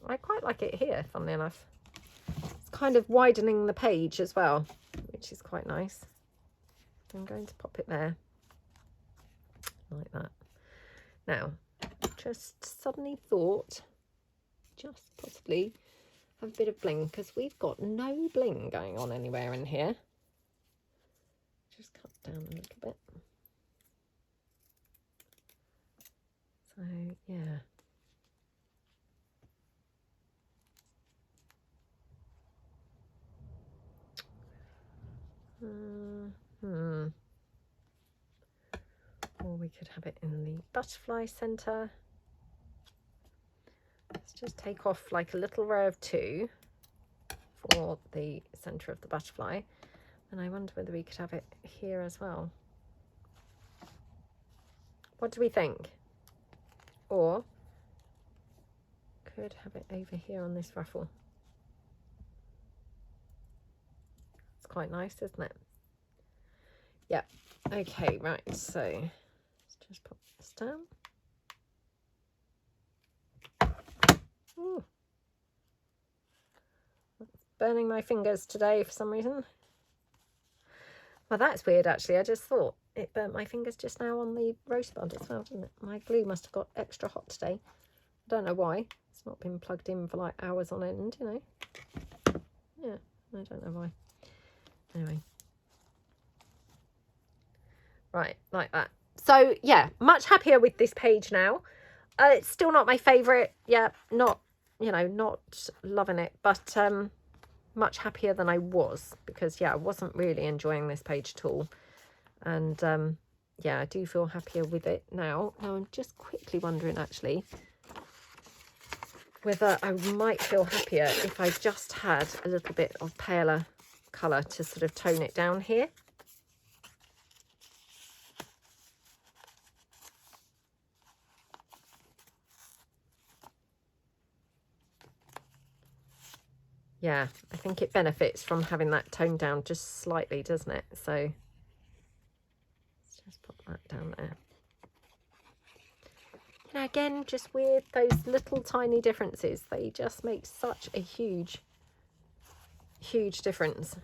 I quite like it here, funnily enough. It's kind of widening the page as well, which is quite nice. I'm going to pop it there. Like that. Now, just suddenly thought, just possibly have a bit of bling, because we've got no bling going on anywhere in here. Just cut down a little bit. So, yeah. Or we could have it in the butterfly center. Let's just take off like a little row of 2 for the center of the butterfly. And I wonder whether we could have it here as well. What do we think? Or could have it over here on this ruffle. It's quite nice, isn't it? Yeah. Okay, right. So let's just pop this down. Ooh. Burning my fingers today for some reason. Well, that's weird, actually. I just thought it burnt my fingers just now on the rosebud as well, didn't it? My glue must have got extra hot today. I don't know why. It's not been plugged in for like hours on end, you know. Yeah, I don't know why. Anyway. Right, like that. So yeah, much happier with this page now. It's still not my favorite. Yeah, not, you know, not loving it, but much happier than I was, because yeah, I wasn't really enjoying this page at all. And yeah, I do feel happier with it now. Now I'm just quickly wondering actually whether I might feel happier if I just had a little bit of paler colour to sort of tone it down here. Yeah, I think it benefits from having that toned down just slightly, doesn't it? So let's just put that down there. You know, again, just weird, those little tiny differences. They just make such a huge difference.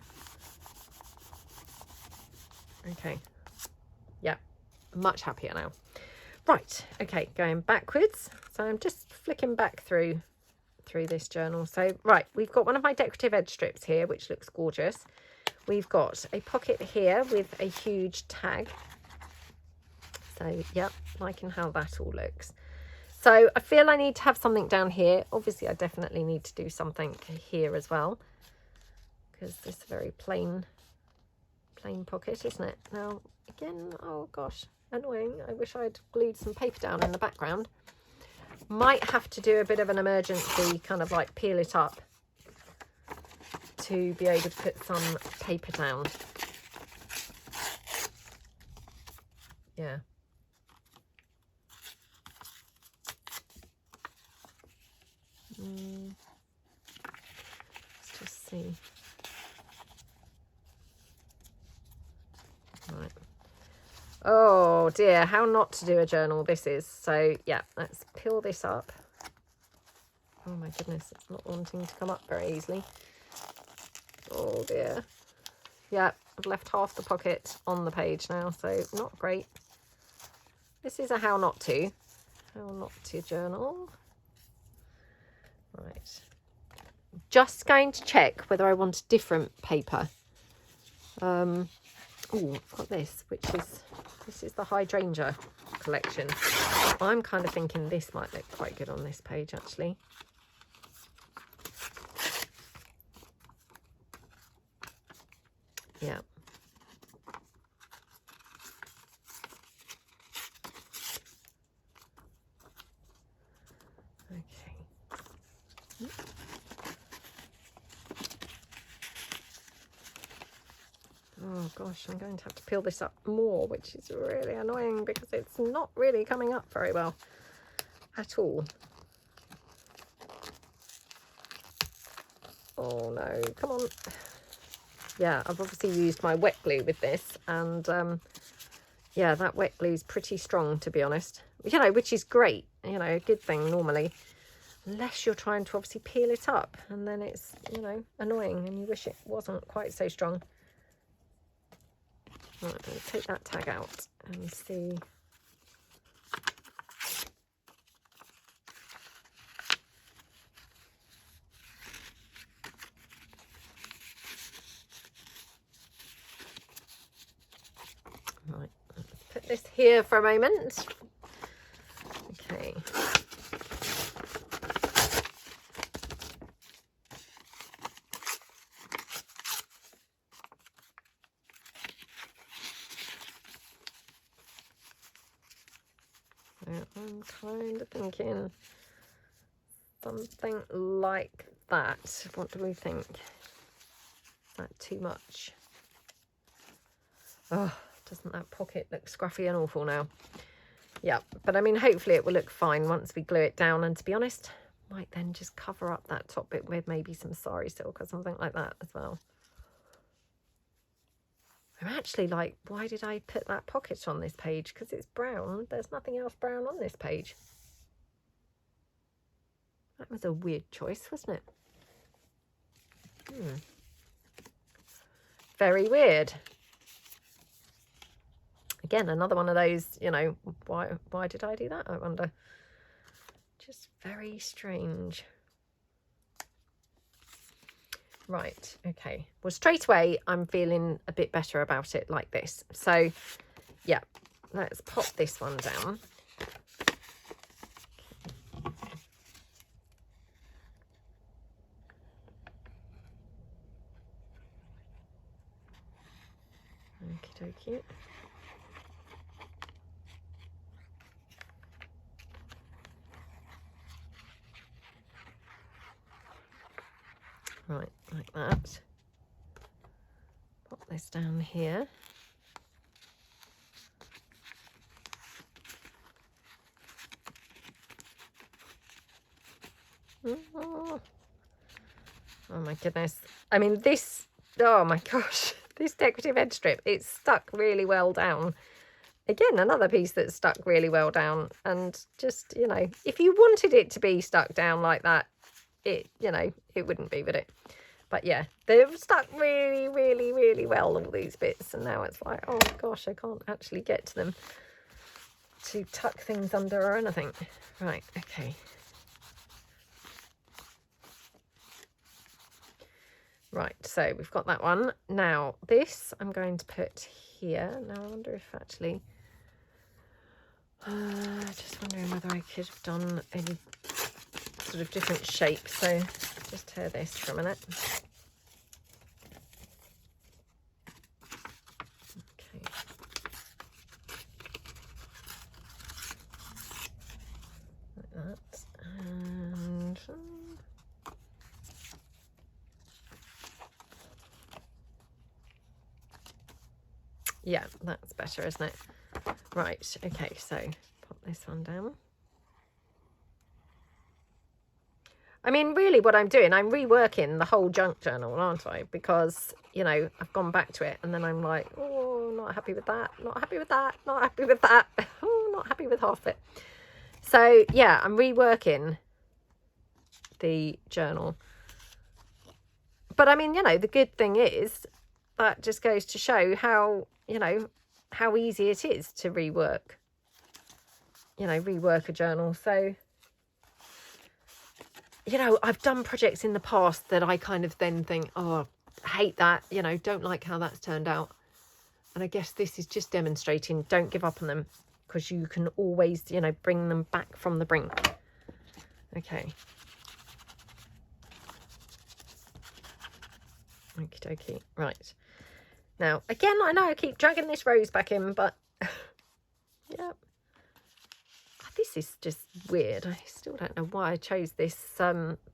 Okay. Yeah, much happier now. Right, okay, going backwards. So I'm just flicking back through this journal. So right, we've got one of my decorative edge strips here, which looks gorgeous. We've got a pocket here with a huge tag. So yeah, liking how that all looks. So I feel I need to have something down here. Obviously I definitely need to do something here as well, because this is a very plain pocket, isn't it? Now again, oh gosh, annoying. I wish I'd glued some paper down in the background. Might have to do a bit of an emergency kind of like peel it up to be able to put some paper down. Yeah. Let's just see. Right. Oh dear, how not to do a journal this is. So yeah, let's peel this up. Oh my goodness, it's not wanting to come up very easily. Oh dear. Yeah, I've left half the pocket on the page now, so not great. This is a how not to journal. Right. Just going to check whether I want a different paper. Oh, I've got this, this is the hydrangea collection. I'm kind of thinking this might look quite good on this page actually. Yeah. Okay. Oh gosh, I'm going to have to peel this up more, which is really annoying because it's not really coming up very well at all. Oh no, come on. Yeah, I've obviously used my wet glue with this, and yeah, that wet glue is pretty strong, to be honest. You know, which is great, you know, a good thing normally, unless you're trying to obviously peel it up, and then it's, you know, annoying and you wish it wasn't quite so strong. Right, let's take that tag out and see. Right, let's put this here for a moment. Okay. I'm kind of thinking something like that. What do we think? Is that too much? Oh, doesn't that pocket look scruffy and awful now? Yeah, but I mean, hopefully it will look fine once we glue it down. And to be honest, might then just cover up that top bit with maybe some sari silk or something like that as well. I'm actually like, why did I put that pocket on this page? Because it's brown. There's nothing else brown on this page. That was a weird choice, wasn't it? Very weird. Again, another one of those, you know, why did I do that, I wonder? Just very strange. Right, okay. Well, straight away, I'm feeling a bit better about it like this. So, yeah, let's pop this one down. Okie dokie. Right, like that. Pop this down here. Oh my goodness. I mean, this, oh my gosh, this decorative edge strip, it's stuck really well down. Again, another piece that's stuck really well down. And just, you know, if you wanted it to be stuck down like that, it, you know, it wouldn't be, would it? But yeah, they've stuck really, really, really well, all these bits. And now it's like, oh gosh, I can't actually get to them to tuck things under or anything. Right, okay. Right, so we've got that one. Now, this I'm going to put here. Now, I wonder if actually... just wondering whether I could have done any sort of different shape. So, just tear this for a minute. Okay. Like that. And... yeah, that's better, isn't it? Right, okay, so pop this one down. I mean, really what I'm doing, I'm reworking the whole junk journal, aren't I? Because, you know, I've gone back to it and then I'm like, oh, not happy with that, not happy with that, not happy with that, oh, not happy with half it. So, yeah, I'm reworking the journal. But, I mean, you know, the good thing is that just goes to show how, you know, how easy it is to rework, you know, rework a journal. So, you know, I've done projects in the past that I kind of then think, oh, I hate that, you know, don't like how that's turned out. And I guess this is just demonstrating, don't give up on them, because you can always, you know, bring them back from the brink. Okay. Okie dokie. Right. Now, again, I know I keep dragging this rose back in, but yeah. This is just weird. I still don't know why I chose this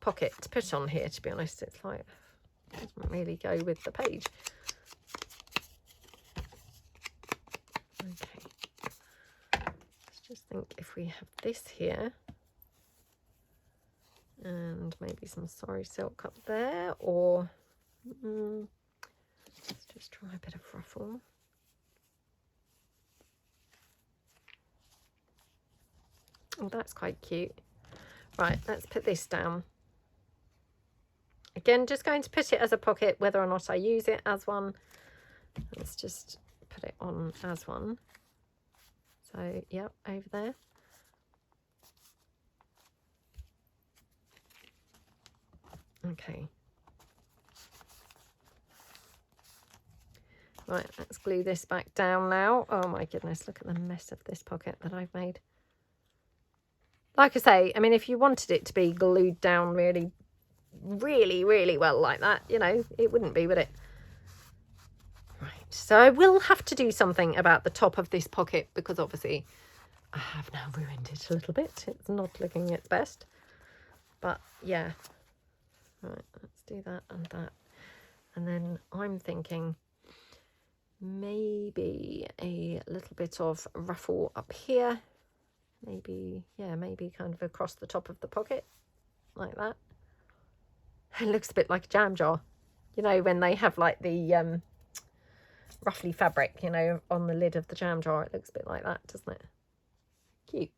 pocket to put on here, to be honest. It's like, it doesn't really go with the page. Okay. Let's just think if we have this here. And maybe some sorry silk up there, or... let's just try a bit of ruffle. Oh, that's quite cute. Right, let's put this down. Again, just going to put it as a pocket, whether or not I use it as one. Let's just put it on as one. So, yep, over there. Okay. Right, let's glue this back down now. Oh my goodness, look at the mess of this pocket that I've made. Like I say, I mean, if you wanted it to be glued down really, really, really well like that, you know, it wouldn't be, would it? Right, so I will have to do something about the top of this pocket, because obviously I have now ruined it a little bit. It's not looking its best. But yeah. Right, let's do that and that. And then I'm thinking... maybe a little bit of ruffle up here, maybe, yeah, maybe kind of across the top of the pocket like that. It looks a bit like a jam jar, you know, when they have like the ruffly fabric, you know, on the lid of the jam jar. It looks a bit like that, doesn't it? Cute,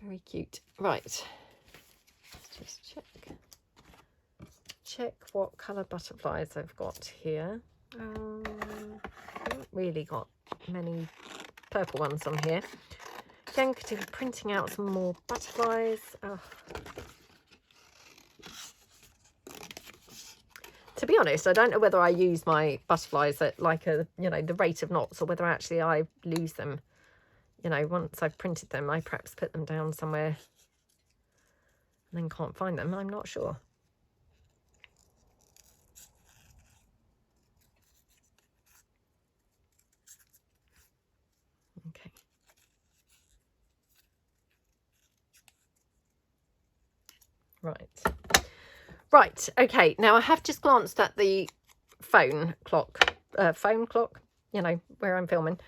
very cute. Right, let's just check what colour butterflies I've got here. I haven't really got many purple ones on here. Again, could be printing out some more butterflies. Oh. To be honest, I don't know whether I use my butterflies at like a, you know, the rate of knots, or whether actually I lose them you know, once I've printed them, I perhaps put them down somewhere and then can't find them. I'm not sure. Okay. Right, okay, now I have just glanced at the phone clock, you know, where I'm filming,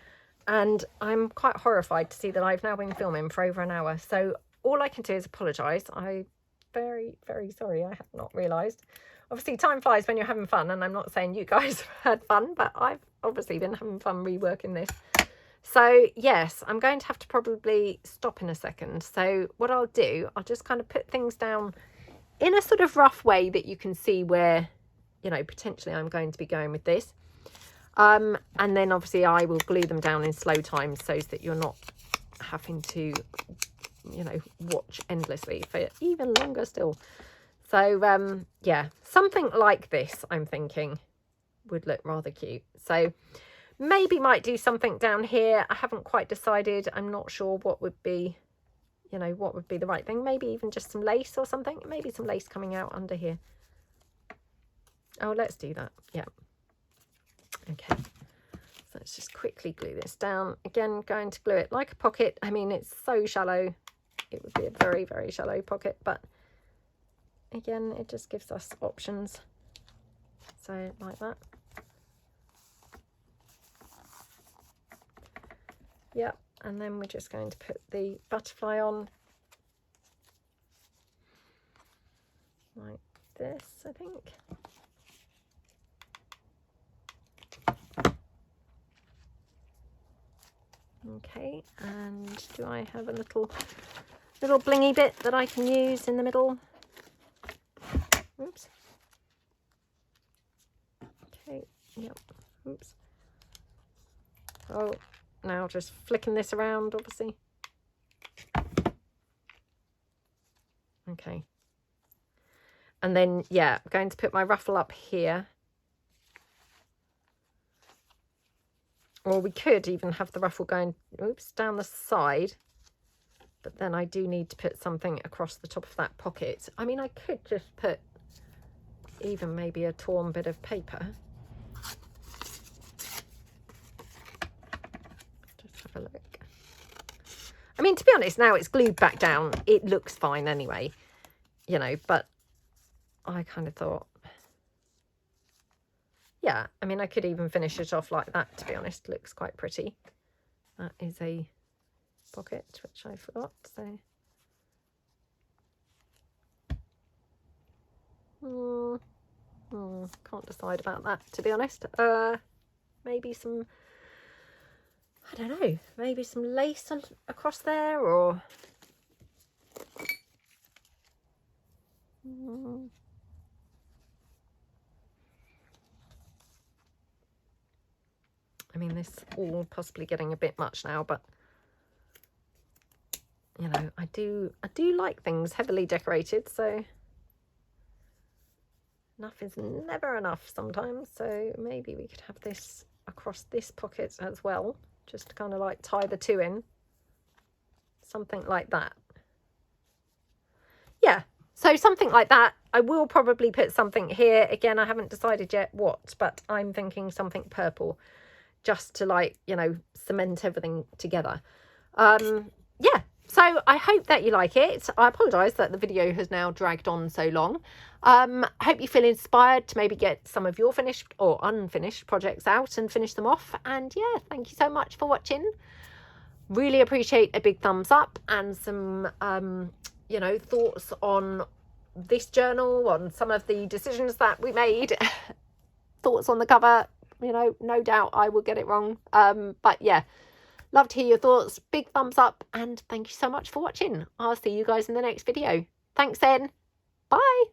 and I'm quite horrified to see that I've now been filming for over an hour. So all I can do is apologise. I'm very, very sorry. I have not realised. Obviously, time flies when you're having fun, and I'm not saying you guys have had fun, but I've obviously been having fun reworking this. So yes, I'm going to have to probably stop in a second. So what I'll do, I'll just kind of put things down in a sort of rough way that you can see where, you know, potentially I'm going to be going with this. And then obviously I will glue them down in slow time so that you're not having to, you know, watch endlessly for even longer still. So yeah, something like this I'm thinking would look rather cute. So maybe might do something down here. I haven't quite decided. I'm not sure what would be, you know, what would be the right thing. Maybe even just some lace or something. Maybe some lace coming out under here. Oh, let's do that. Yeah. Okay. So let's just quickly glue this down. Again, going to glue it like a pocket. I mean, it's so shallow. It would be a very, very shallow pocket. But again, it just gives us options. So like that. Yep, and then we're just going to put the butterfly on like this, I think. Okay, and do I have a little blingy bit that I can use in the middle? Oops. Okay, yep, oops. Oh. Now just flicking this around, obviously. Okay. And then, yeah, I'm going to put my ruffle up here. Or we could even have the ruffle going, oops, down the side. But then I do need to put something across the top of that pocket. I mean, I could just put even maybe a torn bit of paper. Look. I mean, to be honest, now it's glued back down. It looks fine anyway, you know, but I kind of thought, yeah, I mean, I could even finish it off like that, to be honest. Looks quite pretty. That is a pocket, which I forgot, so. Can't decide about that, to be honest. Maybe some, I don't know, maybe some lace across there, or I mean, this all possibly getting a bit much now, but you know, I do like things heavily decorated, so enough is never enough sometimes. So maybe we could have this across this pocket as well, just to kind of like tie the two in, something like that. Yeah, so something like that. I will probably put something here. Again, I haven't decided yet what, but I'm thinking something purple, just to, like, you know, cement everything together. Yeah, so I hope that you like it. I apologise that the video has now dragged on so long. I hope you feel inspired to maybe get some of your finished or unfinished projects out and finish them off. And yeah, thank you so much for watching. Really appreciate a big thumbs up and some you know, thoughts on this journal, on some of the decisions that we made, thoughts on the cover. You know, no doubt I will get it wrong, but yeah, love to hear your thoughts. Big thumbs up, and thank you so much for watching. I'll see you guys in the next video. Thanks then. Bye.